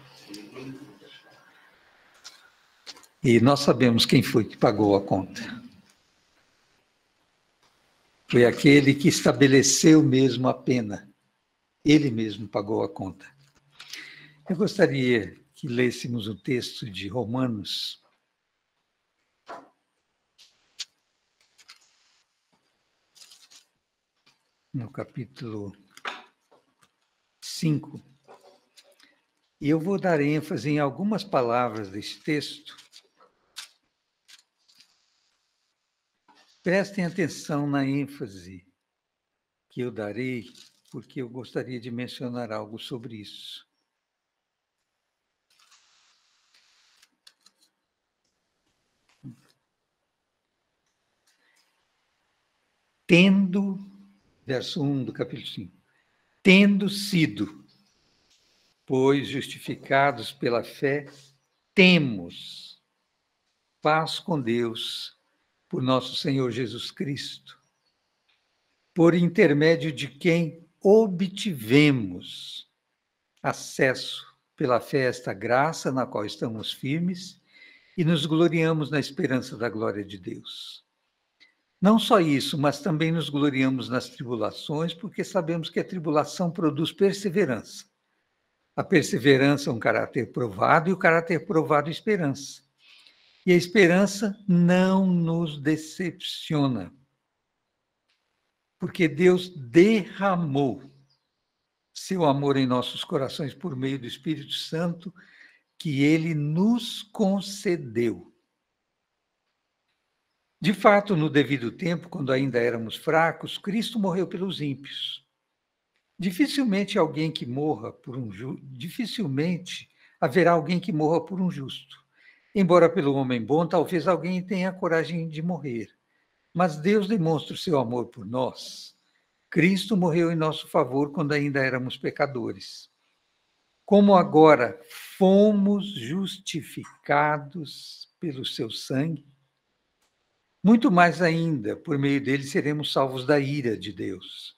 Speaker 9: E nós sabemos quem foi que pagou a conta. Foi aquele que estabeleceu mesmo a pena. Ele mesmo pagou a conta. Eu gostaria que lêssemos o texto de Romanos, no capítulo 5. E eu vou dar ênfase em algumas palavras desse texto. Prestem atenção na ênfase que eu darei, porque eu gostaria de mencionar algo sobre isso. Tendo, verso 1 do capítulo 5, tendo sido, pois justificados pela fé, temos paz com Deus, por nosso Senhor Jesus Cristo, por intermédio de quem obtivemos acesso pela fé a esta graça na qual estamos firmes e nos gloriamos na esperança da glória de Deus. Não só isso, mas também nos gloriamos nas tribulações, porque sabemos que a tribulação produz perseverança. A perseverança é um caráter provado e o caráter provado é esperança. E a esperança não nos decepciona, porque Deus derramou seu amor em nossos corações por meio do Espírito Santo, que ele nos concedeu. De fato, no devido tempo, quando ainda éramos fracos, Cristo morreu pelos ímpios. Dificilmente haverá alguém que morra por um justo. Embora pelo homem bom, talvez alguém tenha a coragem de morrer. Mas Deus demonstra o seu amor por nós. Cristo morreu em nosso favor quando ainda éramos pecadores. Como agora fomos justificados pelo seu sangue, muito mais ainda, por meio dele, seremos salvos da ira de Deus.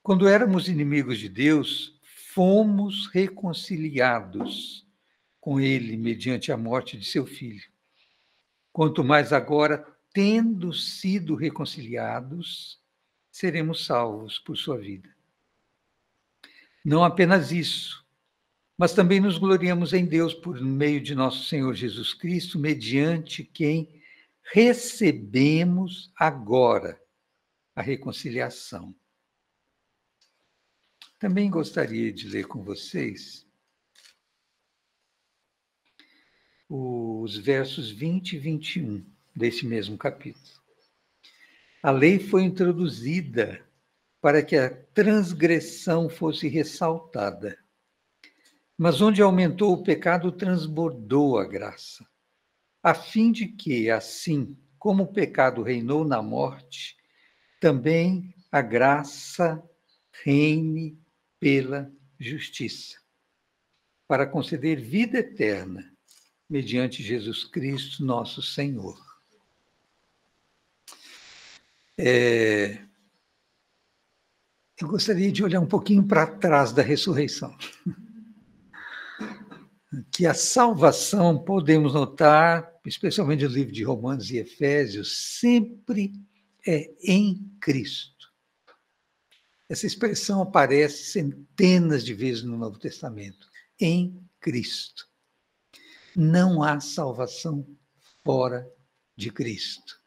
Speaker 9: Quando éramos inimigos de Deus, fomos reconciliados com ele mediante a morte de seu filho. Quanto mais agora, tendo sido reconciliados, seremos salvos por sua vida. Não apenas isso, mas também nos gloriamos em Deus por meio de nosso Senhor Jesus Cristo, mediante quem recebemos agora a reconciliação. Também gostaria de ler com vocês os versos 20 e 21 desse mesmo capítulo. A lei foi introduzida para que a transgressão fosse ressaltada. Mas onde aumentou o pecado, transbordou a graça, a fim de que, assim como o pecado reinou na morte, também a graça reine pela justiça, para conceder vida eterna, mediante Jesus Cristo, nosso Senhor. Eu gostaria de olhar um pouquinho para trás da ressurreição. Que a salvação, podemos notar, especialmente no livro de Romanos e Efésios, sempre é em Cristo. Essa expressão aparece centenas de vezes no Novo Testamento. Em Cristo. Não há salvação fora de Cristo.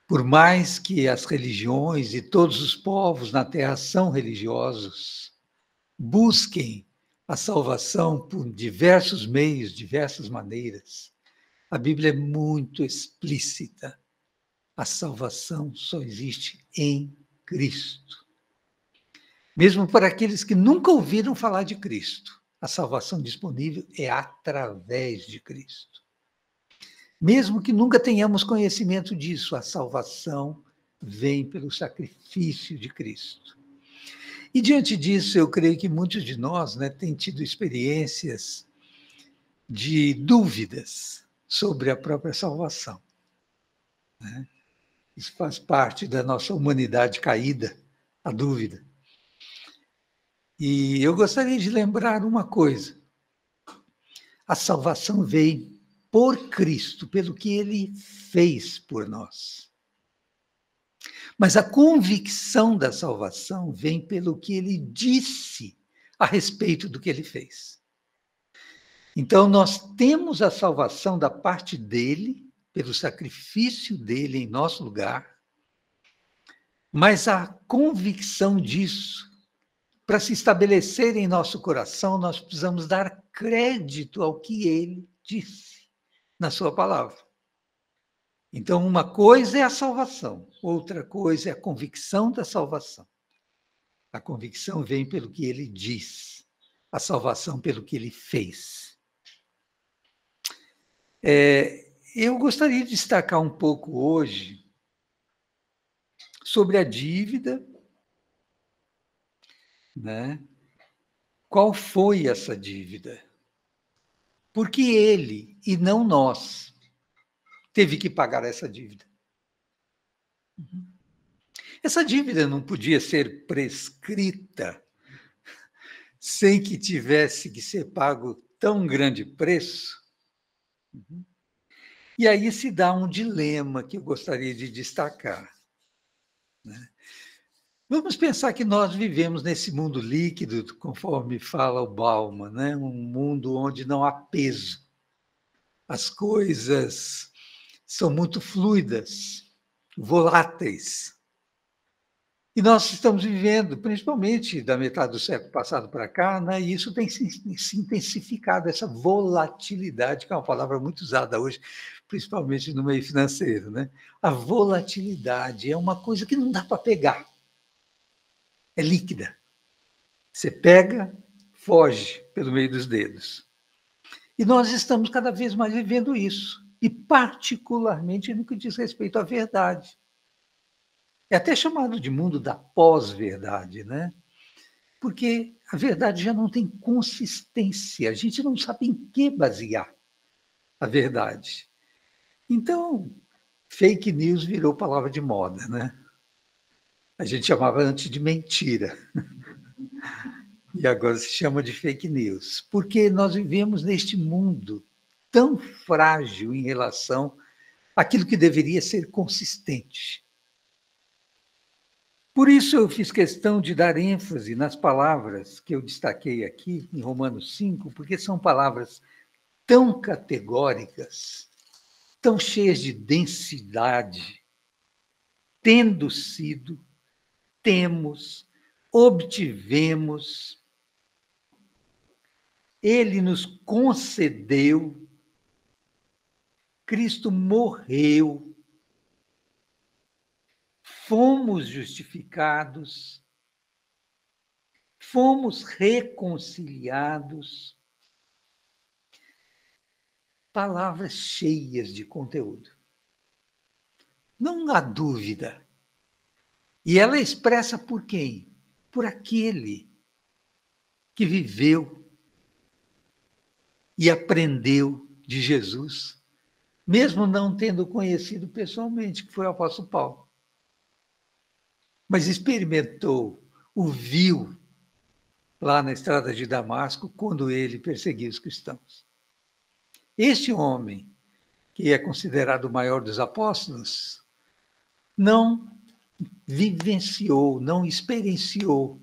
Speaker 9: Por mais que as religiões e todos os povos na Terra são religiosos, busquem a salvação por diversos meios, diversas maneiras. A Bíblia é muito explícita. A salvação só existe em Cristo. Mesmo para aqueles que nunca ouviram falar de Cristo, a salvação disponível é através de Cristo. Mesmo que nunca tenhamos conhecimento disso, a salvação vem pelo sacrifício de Cristo. E diante disso, eu creio que muitos de nós, né, têm tido experiências de dúvidas sobre a própria salvação. Né? Isso faz parte da nossa humanidade caída, a dúvida. E eu gostaria de lembrar uma coisa. A salvação veio por Cristo, pelo que Ele fez por nós. Mas a convicção da salvação vem pelo que Ele disse a respeito do que Ele fez. Então, nós temos a salvação da parte dEle, pelo sacrifício dEle em nosso lugar, mas a convicção disso, para se estabelecer em nosso coração, nós precisamos dar crédito ao que Ele disse na sua palavra. Então, uma coisa é a salvação, outra coisa é a convicção da salvação. A convicção vem pelo que Ele diz, a salvação pelo que Ele fez. Eu gostaria de destacar um pouco hoje sobre a dívida, né? Qual foi essa dívida? Porque Ele, e não nós, teve que pagar essa dívida. Essa dívida não podia ser prescrita sem que tivesse que ser pago tão grande preço. E aí se dá um dilema que eu gostaria de destacar. Né? Vamos pensar que nós vivemos nesse mundo líquido, conforme fala o Bauman, né? Um mundo onde não há peso. As coisas são muito fluidas, voláteis. E nós estamos vivendo, principalmente da metade do século passado para cá, né? E isso tem se intensificado, essa volatilidade, que é uma palavra muito usada hoje, principalmente no meio financeiro. Né? A volatilidade é uma coisa que não dá para pegar. É líquida. Você pega, foge pelo meio dos dedos. E nós estamos cada vez mais vivendo isso. E particularmente no que diz respeito à verdade. É até chamado de mundo da pós-verdade, né? Porque a verdade já não tem consistência. A gente não sabe em que basear a verdade. Então, fake news virou palavra de moda, né? A gente chamava antes de mentira. E agora se chama de fake news. Porque nós vivemos neste mundo tão frágil em relação àquilo que deveria ser consistente. Por isso eu fiz questão de dar ênfase nas palavras que eu destaquei aqui, em Romanos 5, porque são palavras tão categóricas, tão cheias de densidade, tendo sido, temos, obtivemos, Ele nos concedeu, Cristo morreu, fomos justificados, fomos reconciliados. Palavras cheias de conteúdo. Não há dúvida. E ela é expressa por quem? Por aquele que viveu e aprendeu de Jesus, mesmo não tendo conhecido pessoalmente, que foi o apóstolo Paulo. Mas experimentou, o viu lá na estrada de Damasco, quando ele perseguiu os cristãos. Este homem, que é considerado o maior dos apóstolos, não vivenciou, não experienciou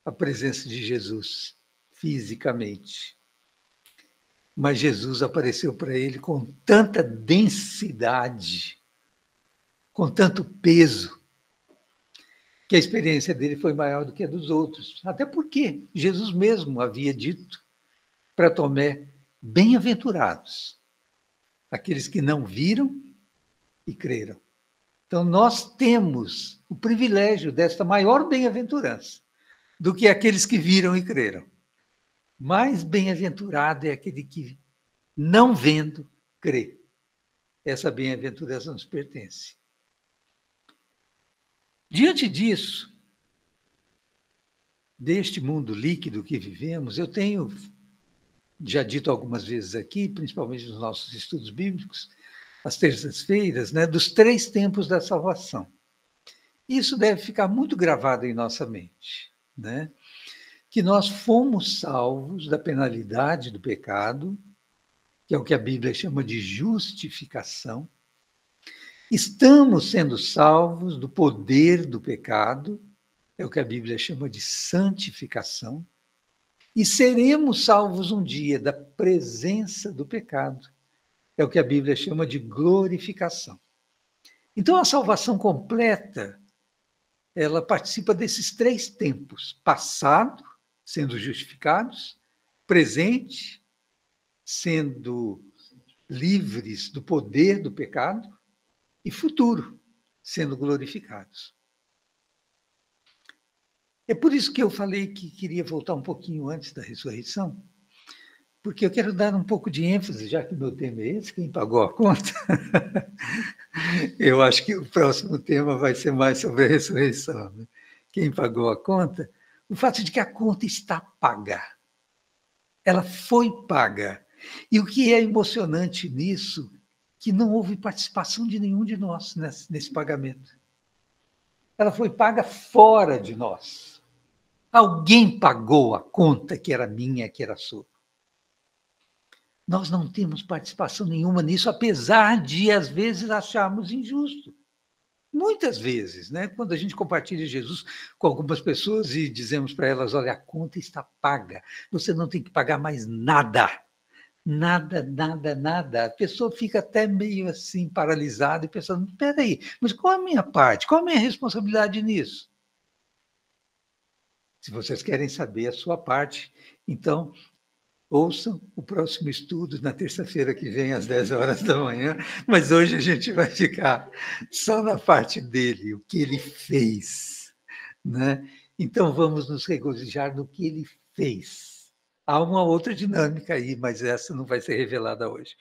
Speaker 9: a presença de Jesus fisicamente. Mas Jesus apareceu para ele com tanta densidade, com tanto peso, que a experiência dele foi maior do que a dos outros. Até porque Jesus mesmo havia dito para Tomé: bem-aventurados aqueles que não viram e creram. Então, nós temos o privilégio desta maior bem-aventurança do que aqueles que viram e creram. Mais bem-aventurado é aquele que, não vendo, crê. Essa bem-aventurança nos pertence. Diante disso, deste mundo líquido que vivemos, eu tenho já dito algumas vezes aqui, principalmente nos nossos estudos bíblicos, às terças-feiras, né, dos 3 tempos da salvação. Isso deve ficar muito gravado em nossa mente, né? Que nós fomos salvos da penalidade do pecado, que é o que a Bíblia chama de justificação. Estamos sendo salvos do poder do pecado, é o que a Bíblia chama de santificação. E seremos salvos um dia da presença do pecado, é o que a Bíblia chama de glorificação. Então, a salvação completa, ela participa desses 3 tempos: passado, sendo justificados; presente, sendo livres do poder do pecado; e futuro, sendo glorificados. É por isso que eu falei que queria voltar um pouquinho antes da ressurreição, porque eu quero dar um pouco de ênfase, já que o meu tema é esse: quem pagou a conta. Eu acho que o próximo tema vai ser mais sobre a ressurreição, né? Quem pagou a conta? O fato de que a conta está paga. Ela foi paga. E o que é emocionante nisso, que não houve participação de nenhum de nós nesse pagamento. Ela foi paga fora de nós. Alguém pagou a conta que era minha, que era sua. Nós não temos participação nenhuma nisso, apesar de, às vezes, acharmos injusto. Muitas vezes, né? Quando a gente compartilha Jesus com algumas pessoas e dizemos para elas: olha, a conta está paga, você não tem que pagar mais nada. Nada, nada, nada. A pessoa fica até meio assim, paralisada e pensando: espera aí, mas qual a minha parte? Qual a minha responsabilidade nisso? Se vocês querem saber a sua parte, então ouçam o próximo estudo na terça-feira que vem, às 10 horas da manhã, mas hoje a gente vai ficar só na parte dele, o que ele fez, né? Então vamos nos regozijar no que ele fez. Há uma outra dinâmica aí, mas essa não vai ser revelada hoje.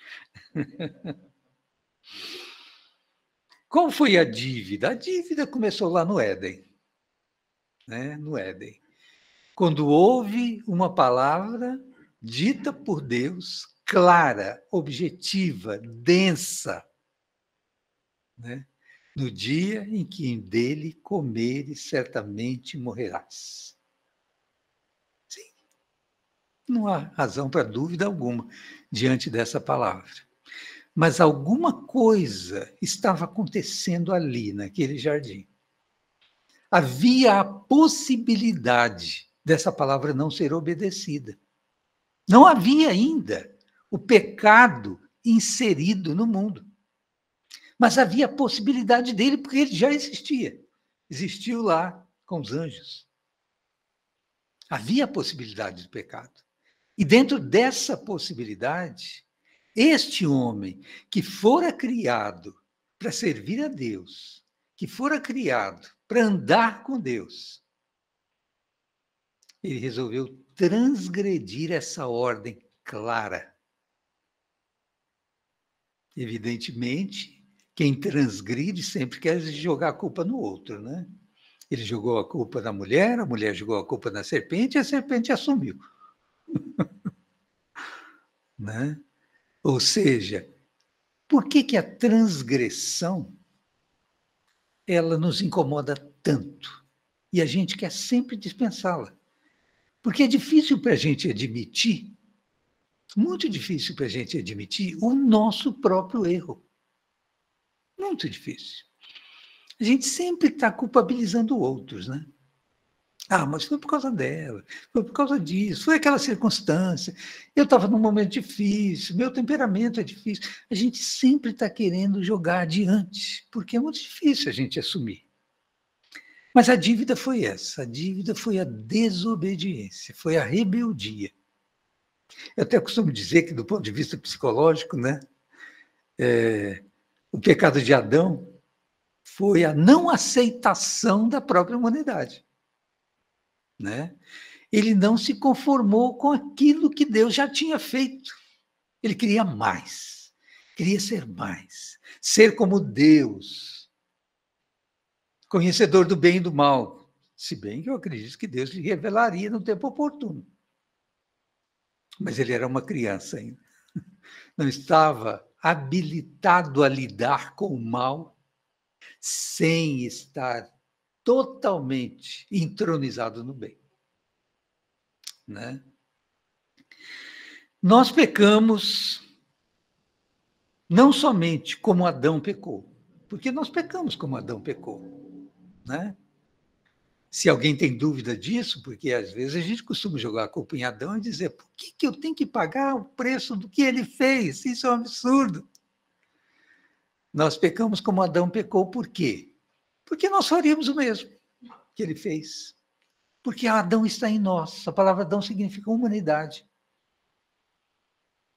Speaker 9: Qual foi a dívida? A dívida começou lá no Éden, né? No Éden. Quando houve uma palavra dita por Deus, clara, objetiva, densa, né? No dia em que dele comeres, certamente morrerás. Sim. Não há razão para dúvida alguma diante dessa palavra. Mas alguma coisa estava acontecendo ali, naquele jardim. Havia a possibilidade dessa palavra não ser obedecida. Não havia ainda o pecado inserido no mundo. Mas havia a possibilidade dele, porque ele já existia. Existiu lá com os anjos. Havia a possibilidade do pecado. E dentro dessa possibilidade, este homem que fora criado para servir a Deus, que fora criado para andar com Deus, ele resolveu transgredir essa ordem clara. Evidentemente, quem transgride sempre quer jogar a culpa no outro, né? Ele jogou a culpa na mulher, a mulher jogou a culpa na serpente e a serpente assumiu. Né? Ou seja, por que a transgressão ela nos incomoda tanto? E a gente quer sempre dispensá-la. Porque é difícil para a gente admitir, muito difícil para a gente admitir o nosso próprio erro. Muito difícil. A gente sempre está culpabilizando outros, né? Ah, mas foi por causa dela, foi por causa disso, foi aquela circunstância, eu estava num momento difícil, meu temperamento é difícil. A gente sempre está querendo jogar adiante, porque é muito difícil a gente assumir. Mas a dívida foi essa, a dívida foi a desobediência, foi a rebeldia. Eu até costumo dizer que, do ponto de vista psicológico, né, o pecado de Adão foi a não aceitação da própria humanidade. Né? Ele não se conformou com aquilo que Deus já tinha feito. Ele queria mais, queria ser como Deus, conhecedor do bem e do mal, se bem que eu acredito que Deus lhe revelaria no tempo oportuno. Mas ele era uma criança ainda, não estava habilitado a lidar com o mal sem estar totalmente entronizado no bem. Né? Nós pecamos não somente como Adão pecou, porque nós pecamos como Adão pecou. Né? Se alguém tem dúvida disso, porque às vezes a gente costuma jogar a culpa em Adão e dizer, por que eu tenho que pagar o preço do que ele fez? Isso é um absurdo. Nós pecamos como Adão pecou, por quê? Porque nós faríamos o mesmo que ele fez. Porque Adão está em nós. A palavra Adão significa humanidade.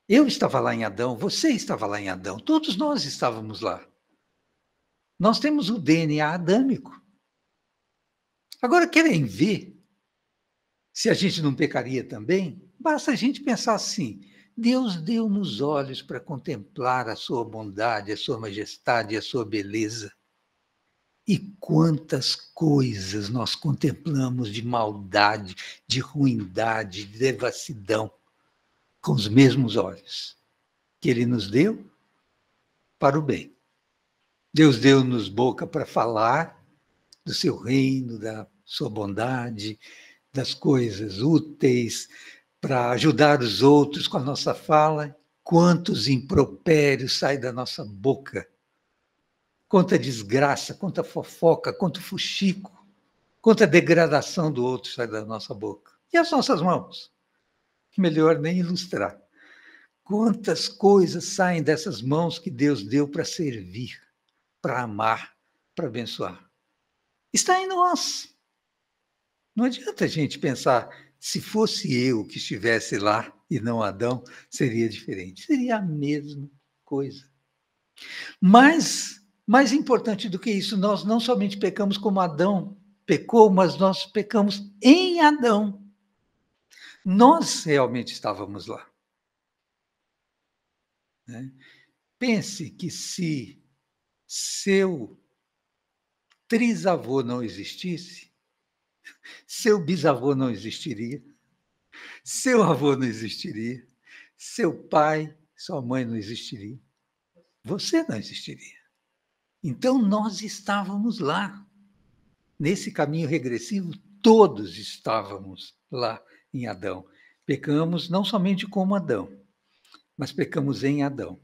Speaker 9: Eu estava lá em Adão, você estava lá em Adão, todos nós estávamos lá. Nós temos o DNA adâmico. Agora, querem ver se a gente não pecaria também? Basta a gente pensar assim, Deus deu-nos olhos para contemplar a sua bondade, a sua majestade, a sua beleza. E quantas coisas nós contemplamos de maldade, de ruindade, de devassidão, com os mesmos olhos que Ele nos deu para o bem. Deus deu-nos boca para falar do seu reino, da sua bondade, das coisas úteis, para ajudar os outros com a nossa fala. Quantos impropérios saem da nossa boca? Quanta desgraça, quanta fofoca, quanto fuxico, quanta degradação do outro sai da nossa boca. E as nossas mãos? Melhor nem ilustrar. Quantas coisas saem dessas mãos que Deus deu para servir, para amar, para abençoar. Está em nós. Não adianta a gente pensar, se fosse eu que estivesse lá e não Adão, seria diferente. Seria a mesma coisa. Mas, mais importante do que isso, nós não somente pecamos como Adão pecou, mas nós pecamos em Adão. Nós realmente estávamos lá. Né? Pense que se seu trisavô não existisse, seu bisavô não existiria, seu avô não existiria, seu pai, sua mãe não existiria, você não existiria. Então, nós estávamos lá. Nesse caminho regressivo, todos estávamos lá em Adão. Pecamos não somente como Adão, mas pecamos em Adão.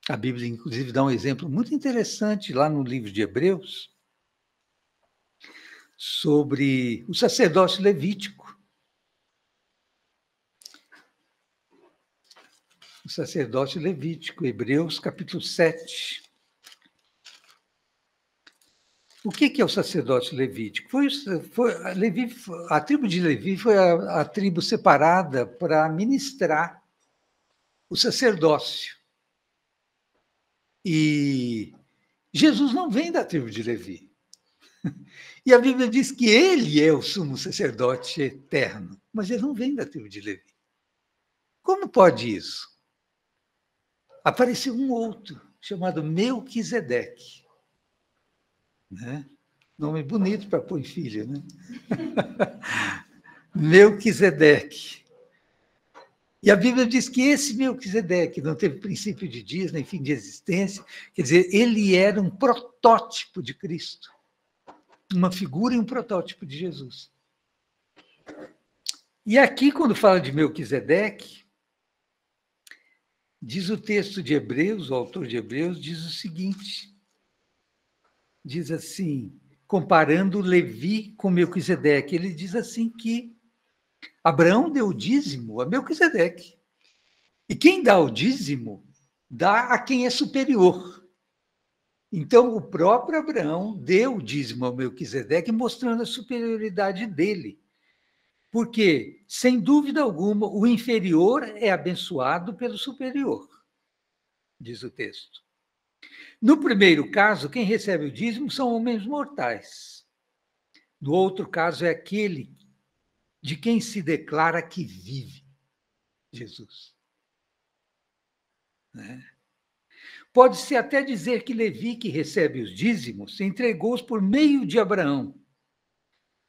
Speaker 9: A Bíblia, inclusive, dá um exemplo muito interessante lá no livro de Hebreus, sobre o sacerdócio levítico. O sacerdócio levítico, Hebreus capítulo 7. O que é o sacerdócio levítico? A tribo de Levi foi a tribo separada para ministrar o sacerdócio. E Jesus não vem da tribo de Levi. E a Bíblia diz que ele é o sumo sacerdote eterno, mas ele não vem da tribo de Levi. Como pode isso? Apareceu um outro, chamado Melquisedeque. Né? Nome bonito para pôr em filho, né? Melquisedeque. E a Bíblia diz que esse Melquisedeque não teve princípio de dias, nem fim de existência. Quer dizer, ele era um protótipo de Cristo. Uma figura e um protótipo de Jesus. E aqui, quando fala de Melquisedeque, diz o texto de Hebreus, o autor de Hebreus, diz o seguinte. Diz assim, comparando Levi com Melquisedeque, ele diz assim que Abraão deu o dízimo a Melquisedeque. E quem dá o dízimo, dá a quem é superior. Então, o próprio Abraão deu o dízimo a Melquisedeque, mostrando a superioridade dele. Porque, sem dúvida alguma, o inferior é abençoado pelo superior, diz o texto. No primeiro caso, quem recebe o dízimo são homens mortais. No outro caso, é aquele de quem se declara que vive, Jesus. Né? Pode-se até dizer que Levi, que recebe os dízimos, entregou-os por meio de Abraão.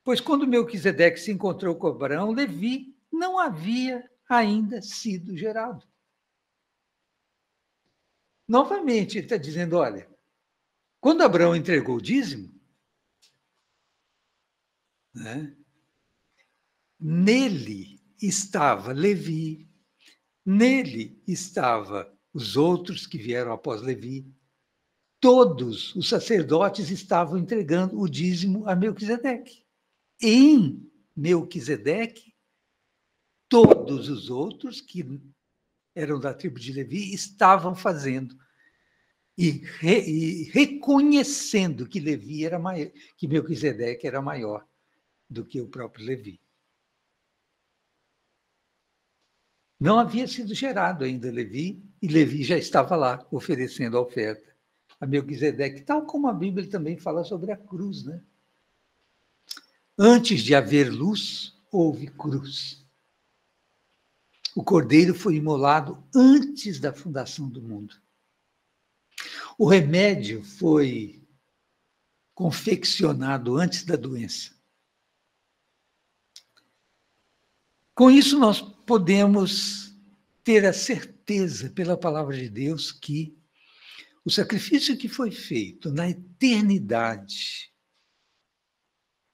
Speaker 9: Pois quando Melquisedeque se encontrou com Abraão, Levi não havia ainda sido gerado. Novamente, ele está dizendo, olha, quando Abraão entregou o dízimo, né, nele estava Levi, nele estava os outros que vieram após Levi. Todos os sacerdotes estavam entregando o dízimo a Melquisedeque. Em Melquisedeque, todos os outros que eram da tribo de Levi estavam fazendo e reconhecendo que Levi era maior, que Melquisedeque era maior do que o próprio Levi. Não havia sido gerado ainda Levi, e Levi já estava lá oferecendo a oferta a Melquisedeque, tal como a Bíblia também fala sobre a cruz, né? Antes de haver luz, houve cruz. O cordeiro foi imolado antes da fundação do mundo. O remédio foi confeccionado antes da doença. Com isso, nós podemos ter a certeza, pela palavra de Deus, que o sacrifício que foi feito na eternidade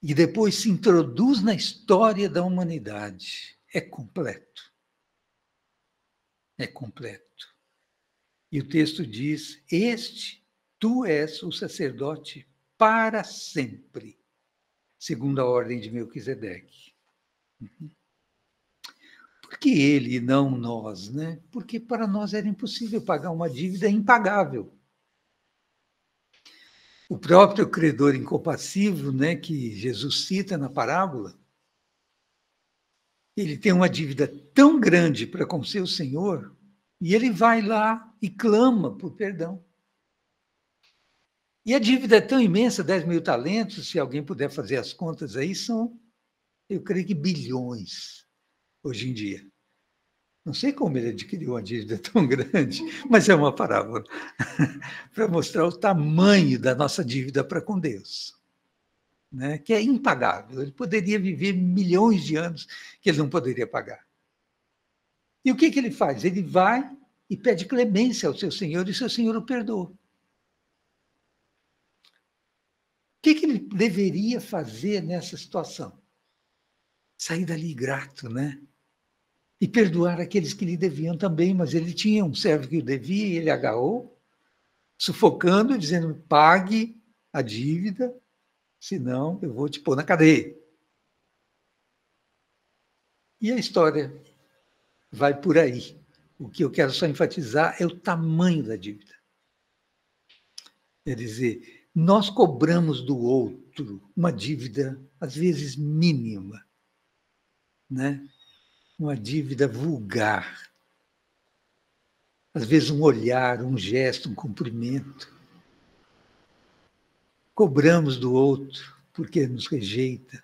Speaker 9: e depois se introduz na história da humanidade é completo. É completo. E o texto diz, tu és o sacerdote para sempre, segundo a ordem de Melquisedeque. Por que ele e não nós, né? Porque para nós era impossível pagar uma dívida impagável. O próprio credor incompassível, né, que Jesus cita na parábola, ele tem uma dívida tão grande para com seu Senhor, e ele vai lá e clama por perdão. E a dívida é tão imensa, 10 mil talentos, se alguém puder fazer as contas aí, são, eu creio que bilhões hoje em dia. Não sei como ele adquiriu uma dívida tão grande, mas é uma parábola para mostrar o tamanho da nossa dívida para com Deus, né? Que é impagável. Ele poderia viver milhões de anos que ele não poderia pagar. E o que ele faz? Ele vai e pede clemência ao seu Senhor, e seu Senhor o perdoa. O que ele deveria fazer nessa situação? Sair dali grato, né? E perdoar aqueles que lhe deviam também, mas ele tinha um servo que o devia e ele agarrou, sufocando, dizendo, pague a dívida, senão eu vou te pôr na cadeia. E a história vai por aí. O que eu quero só enfatizar é o tamanho da dívida. Quer dizer, nós cobramos do outro uma dívida, às vezes, mínima, né? Uma dívida vulgar. às vezes um olhar, um gesto, um cumprimento. Cobramos do outro porque nos rejeita.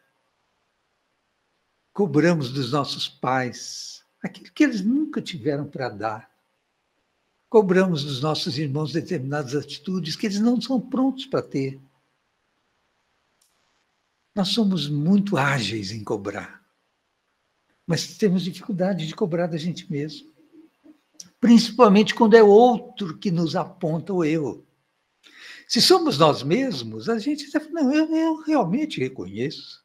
Speaker 9: Cobramos dos nossos pais aquilo que eles nunca tiveram para dar. Cobramos dos nossos irmãos determinadas atitudes que eles não são prontos para ter. Nós somos muito ágeis em cobrar, mas temos dificuldade de cobrar da gente mesmo. Principalmente quando é outro que nos aponta o erro. Se somos nós mesmos, a gente está falando, não, eu realmente reconheço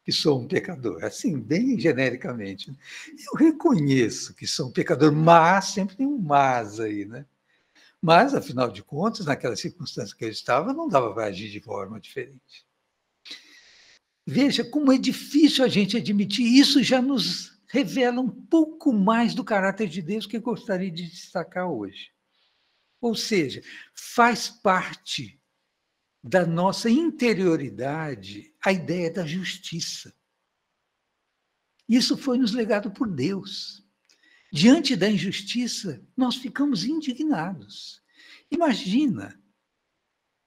Speaker 9: que sou um pecador, assim, bem genericamente. Eu reconheço que sou um pecador, mas, sempre tem um mas aí, né? Mas, afinal de contas, naquela circunstância que eu estava, não dava para agir de forma diferente. Veja como é difícil a gente admitir isso, já nos revela um pouco mais do caráter de Deus que eu gostaria de destacar hoje. Ou seja, faz parte da nossa interioridade a ideia da justiça. Isso foi nos legado por Deus. Diante da injustiça, nós ficamos indignados. Imagina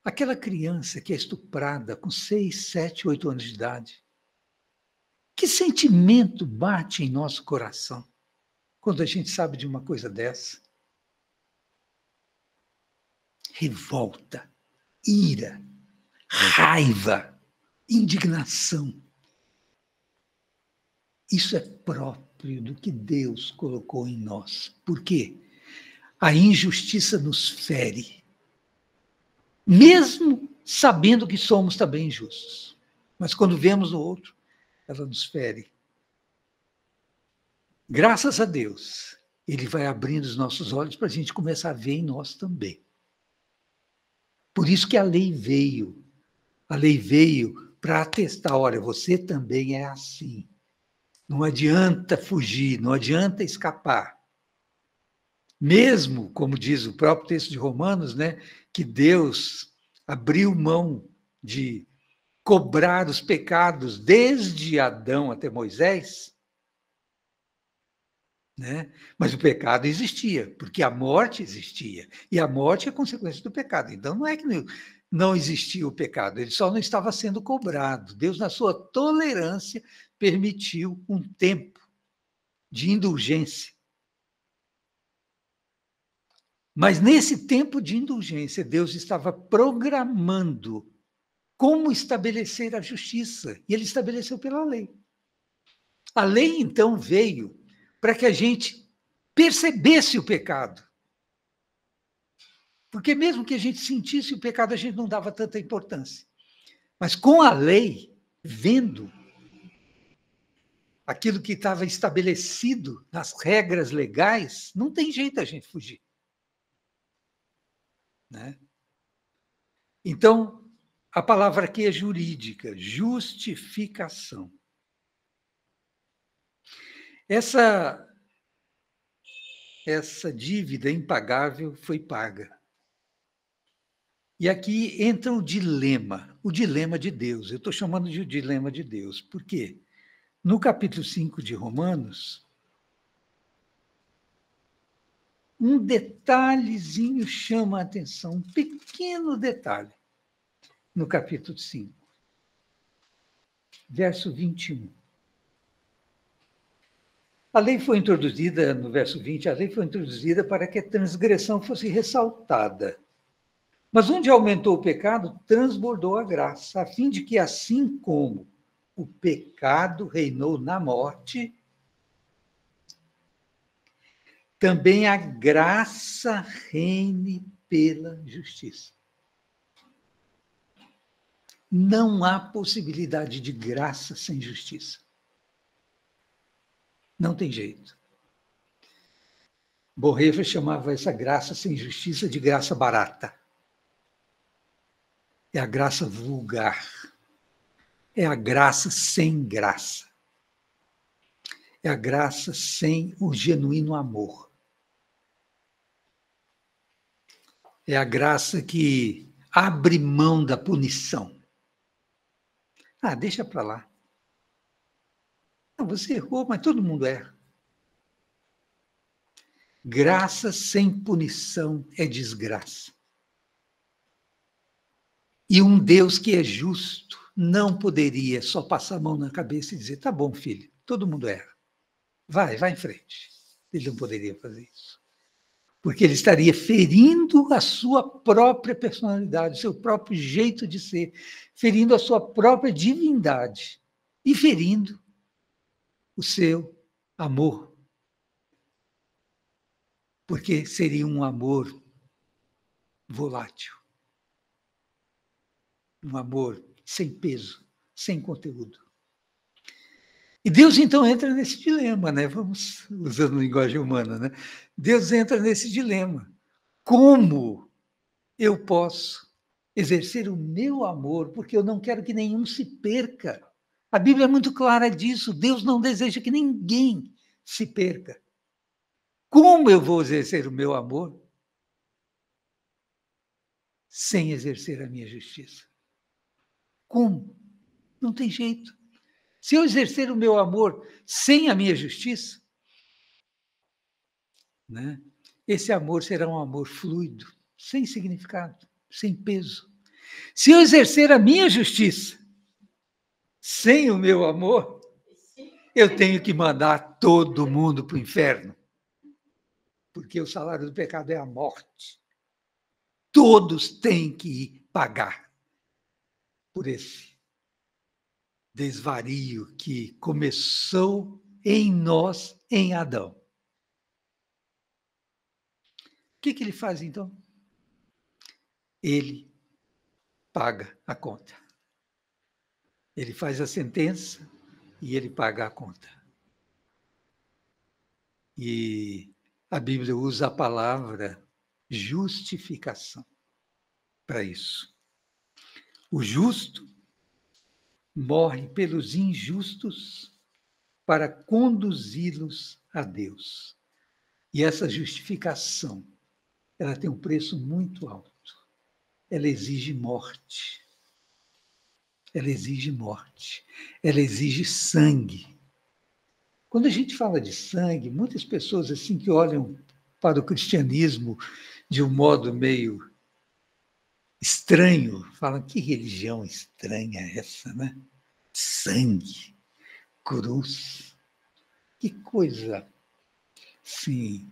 Speaker 9: aquela criança que é estuprada com 6, 7, 8 anos de idade. Que sentimento bate em nosso coração quando a gente sabe de uma coisa dessa? Revolta, ira, raiva, indignação. Isso é próprio do que Deus colocou em nós. Por quê? A injustiça nos fere, mesmo sabendo que somos também injustos. Mas quando vemos o outro, ela nos fere. Graças a Deus, Ele vai abrindo os nossos olhos para a gente começar a ver em nós também. Por isso que a lei veio. A lei veio para atestar, olha, você também é assim. Não adianta fugir, não adianta escapar. Mesmo, como diz o próprio texto de Romanos, né, que Deus abriu mão de cobrar os pecados desde Adão até Moisés, né? Mas o pecado existia, porque a morte existia. E a morte é consequência do pecado. Então, não é que não existia o pecado, ele só não estava sendo cobrado. Deus, na sua tolerância, permitiu um tempo de indulgência. Mas nesse tempo de indulgência, Deus estava programando como estabelecer a justiça. E ele estabeleceu pela lei. A lei, então, veio para que a gente percebesse o pecado. Porque mesmo que a gente sentisse o pecado, a gente não dava tanta importância. Mas com a lei, vendo aquilo que estava estabelecido nas regras legais, não tem jeito a gente fugir. Né? Então, a palavra aqui é jurídica, justificação. Essa dívida impagável foi paga. E aqui entra o dilema de Deus. Eu estou chamando de o dilema de Deus. Por quê? No capítulo 5 de Romanos, um detalhezinho chama a atenção, um pequeno detalhe, no capítulo 5, verso 21. A lei foi introduzida, no verso 20, a lei foi introduzida para que a transgressão fosse ressaltada. Mas onde aumentou o pecado, transbordou a graça, a fim de que, assim como o pecado reinou na morte, também a graça reine pela justiça. Não há possibilidade de graça sem justiça. Não tem jeito. Bonhoeffer chamava essa graça sem justiça de graça barata. É a graça vulgar. É a graça sem graça. É a graça sem o genuíno amor. É a graça que abre mão da punição. Ah, deixa para lá. Não, você errou, mas todo mundo erra. Graça sem punição é desgraça. E um Deus que é justo não poderia só passar a mão na cabeça e dizer, tá bom, filho, todo mundo erra. Vai em frente. Ele não poderia fazer isso. Porque ele estaria ferindo a sua própria personalidade, o seu próprio jeito de ser, ferindo a sua própria divindade e ferindo o seu amor. Porque seria um amor volátil. Um amor sem peso, sem conteúdo. E Deus, então, entra nesse dilema, né? Vamos usando linguagem humana, né? Deus entra nesse dilema. Como eu posso exercer o meu amor, porque eu não quero que nenhum se perca? A Bíblia é muito clara disso. Deus não deseja que ninguém se perca. Como eu vou exercer o meu amor sem exercer a minha justiça? Como? Não tem jeito. Se eu exercer o meu amor sem a minha justiça, né, esse amor será um amor fluido, sem significado, sem peso. Se eu exercer a minha justiça sem o meu amor, eu tenho que mandar todo mundo para o inferno. Porque o salário do pecado é a morte. Todos têm que pagar por esse desvario que começou em nós, em Adão. O que ele faz, então? Ele paga a conta. Ele faz a sentença e ele paga a conta. E a Bíblia usa a palavra justificação para isso. O justo morre pelos injustos para conduzi-los a Deus. E essa justificação, ela tem um preço muito alto. Ela exige morte. Ela exige morte. Ela exige sangue. Quando a gente fala de sangue, muitas pessoas assim que olham para o cristianismo de um modo meio estranho, falam, que religião estranha é essa, né? Sangue, cruz, que coisa, assim,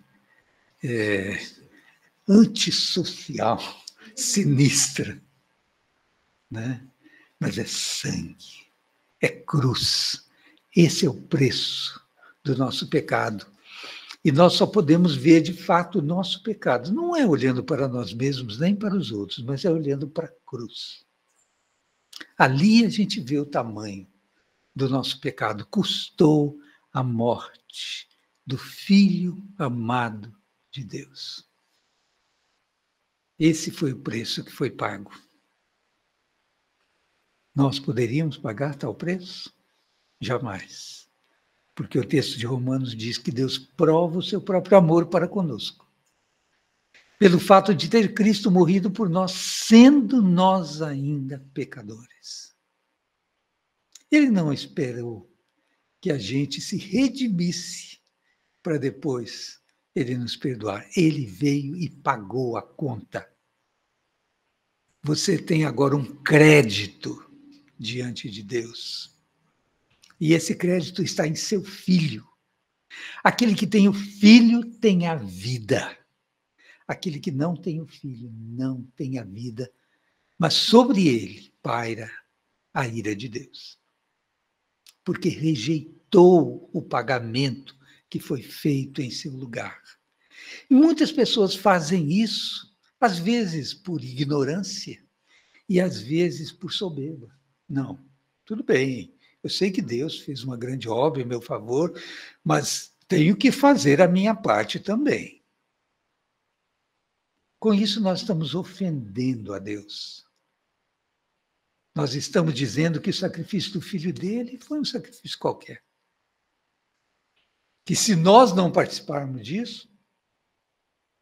Speaker 9: antissocial, sinistra, né? Mas é sangue, é cruz. Esse é o preço do nosso pecado. E nós só podemos ver, de fato, o nosso pecado. Não é olhando para nós mesmos, nem para os outros, mas é olhando para a cruz. Ali a gente vê o tamanho do nosso pecado. Custou a morte do Filho amado de Deus. Esse foi o preço que foi pago. Nós poderíamos pagar tal preço? Jamais. Porque o texto de Romanos diz que Deus prova o seu próprio amor para conosco. Pelo fato de ter Cristo morrido por nós, sendo nós ainda pecadores. Ele não esperou que a gente se redimisse para depois ele nos perdoar. Ele veio e pagou a conta. Você tem agora um crédito diante de Deus. E esse crédito está em seu filho. Aquele que tem o filho tem a vida. Aquele que não tem o filho não tem a vida, mas sobre ele paira a ira de Deus. Porque rejeitou o pagamento que foi feito em seu lugar. E muitas pessoas fazem isso, às vezes por ignorância e às vezes por soberba. Não, tudo bem. Eu sei que Deus fez uma grande obra em meu favor, mas tenho que fazer a minha parte também. Com isso, nós estamos ofendendo a Deus. Nós estamos dizendo que o sacrifício do filho dele foi um sacrifício qualquer. Que se nós não participarmos disso,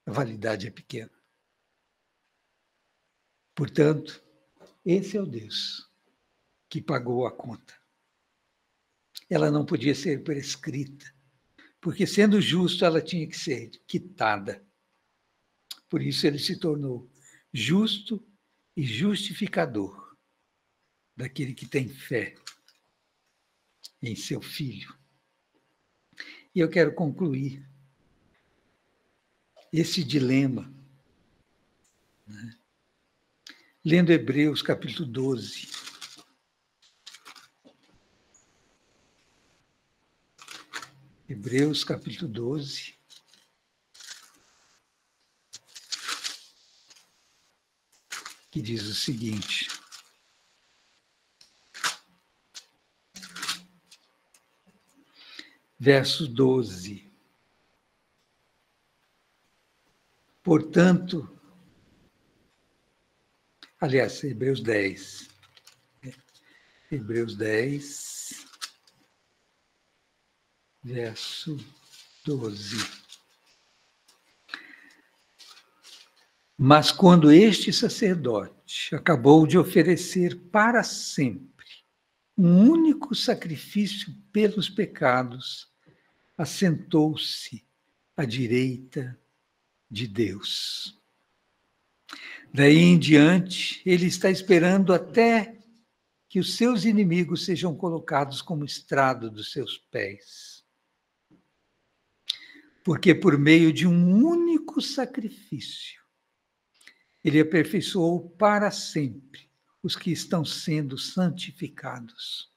Speaker 9: a validade é pequena. Portanto, esse é o Deus que pagou a conta. Ela não podia ser prescrita, porque sendo justo ela tinha que ser quitada. Por isso ele se tornou justo e justificador daquele que tem fé em seu Filho. E eu quero concluir esse dilema, né, lendo Hebreus capítulo 12. Hebreus capítulo 12. Que diz o seguinte: verso 12. Portanto, aliás, Hebreus 10. Hebreus 10, verso 12. Mas quando este sacerdote acabou de oferecer para sempre um único sacrifício pelos pecados, assentou-se à direita de Deus. Daí em diante, ele está esperando até que os seus inimigos sejam colocados como estrado dos seus pés. Porque por meio de um único sacrifício, ele aperfeiçoou para sempre os que estão sendo santificados.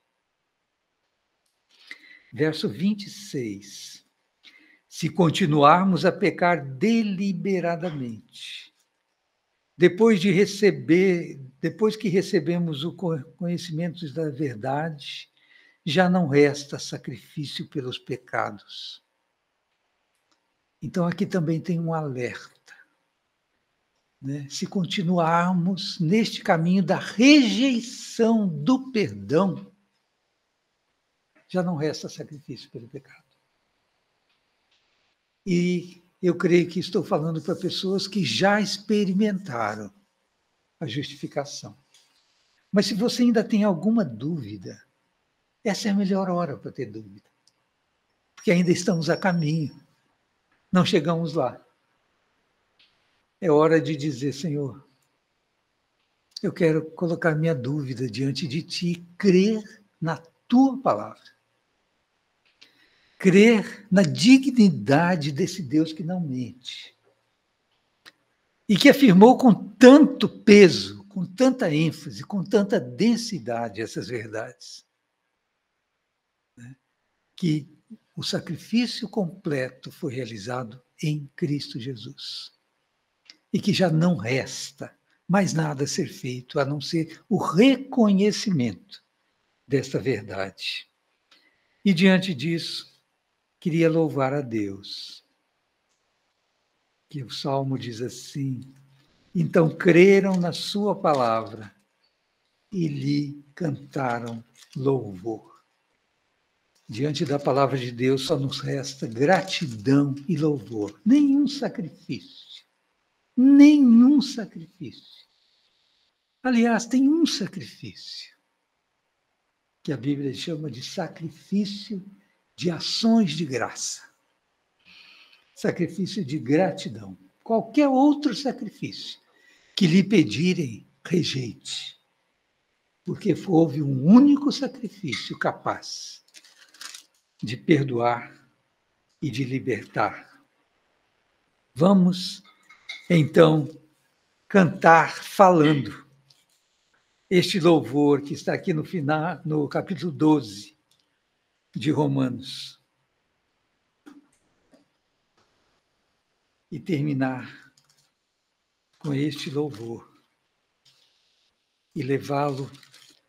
Speaker 9: Verso 26. Se continuarmos a pecar deliberadamente, depois que recebemos o conhecimento da verdade, já não resta sacrifício pelos pecados. Então aqui também tem um alerta, né? Se continuarmos neste caminho da rejeição do perdão, já não resta sacrifício pelo pecado. E eu creio que estou falando para pessoas que já experimentaram a justificação. Mas se você ainda tem alguma dúvida, essa é a melhor hora para ter dúvida. Porque ainda estamos a caminho. Não chegamos lá. É hora de dizer, Senhor, eu quero colocar minha dúvida diante de Ti e crer na Tua palavra. Crer na dignidade desse Deus que não mente. E que afirmou com tanto peso, com tanta ênfase, com tanta densidade essas verdades. Que o sacrifício completo foi realizado em Cristo Jesus. E que já não resta mais nada a ser feito, a não ser o reconhecimento desta verdade. E diante disso, queria louvar a Deus. Que o Salmo diz assim: então creram na sua palavra e lhe cantaram louvor. Diante da palavra de Deus só nos resta gratidão e louvor. Nenhum sacrifício. Nenhum sacrifício. Aliás, tem um sacrifício que a Bíblia chama de sacrifício de ações de graça. Sacrifício de gratidão. Qualquer outro sacrifício que lhe pedirem, rejeite. Porque houve um único sacrifício capaz de perdoar e de libertar. Vamos, então, cantar falando este louvor que está aqui no final, no capítulo 12 de Romanos. E terminar com este louvor. E levá-lo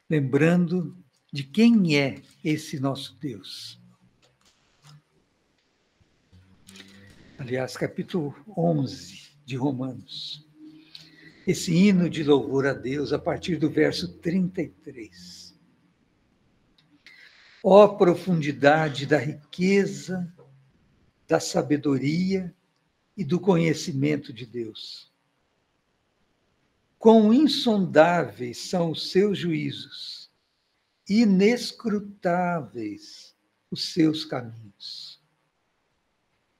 Speaker 9: lembrando de quem é esse nosso Deus. Aliás, capítulo 11 de Romanos. Esse hino de louvor a Deus, a partir do verso 33. Ó profundidade da riqueza, da sabedoria e do conhecimento de Deus. Quão insondáveis são os seus juízos, inescrutáveis os seus caminhos.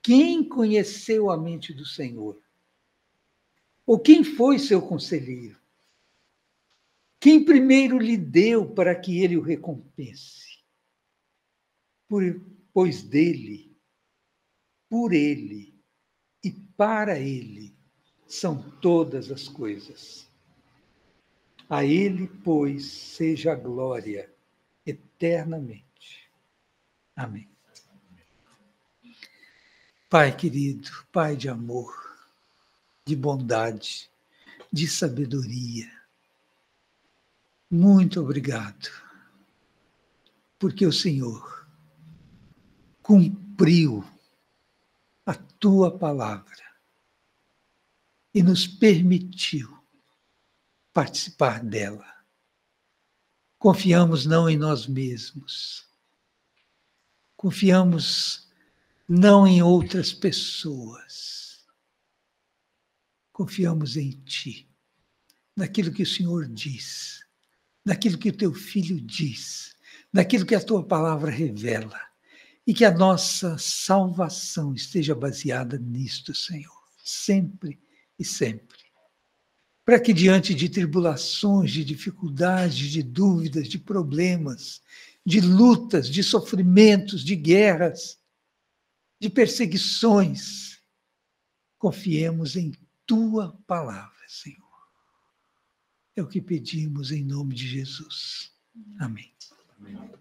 Speaker 9: Quem conheceu a mente do Senhor? Ou quem foi seu conselheiro? Quem primeiro lhe deu para que ele o recompense? Pois dele, por ele e para ele são todas as coisas. A ele, pois, seja a glória eternamente. Amém. Pai querido, Pai de amor, de bondade, de sabedoria, muito obrigado, porque o Senhor cumpriu a tua palavra e nos permitiu participar dela. Confiamos não em nós mesmos, confiamos não em outras pessoas, confiamos em Ti, naquilo que o Senhor diz, naquilo que o Teu Filho diz, naquilo que a Tua palavra revela, e que a nossa salvação esteja baseada nisto, Senhor, sempre e sempre. Para que diante de tribulações, de dificuldades, de dúvidas, de problemas, de lutas, de sofrimentos, de guerras, de perseguições, confiemos em Tua palavra, Senhor. É o que pedimos em nome de Jesus. Amém.
Speaker 2: Amém.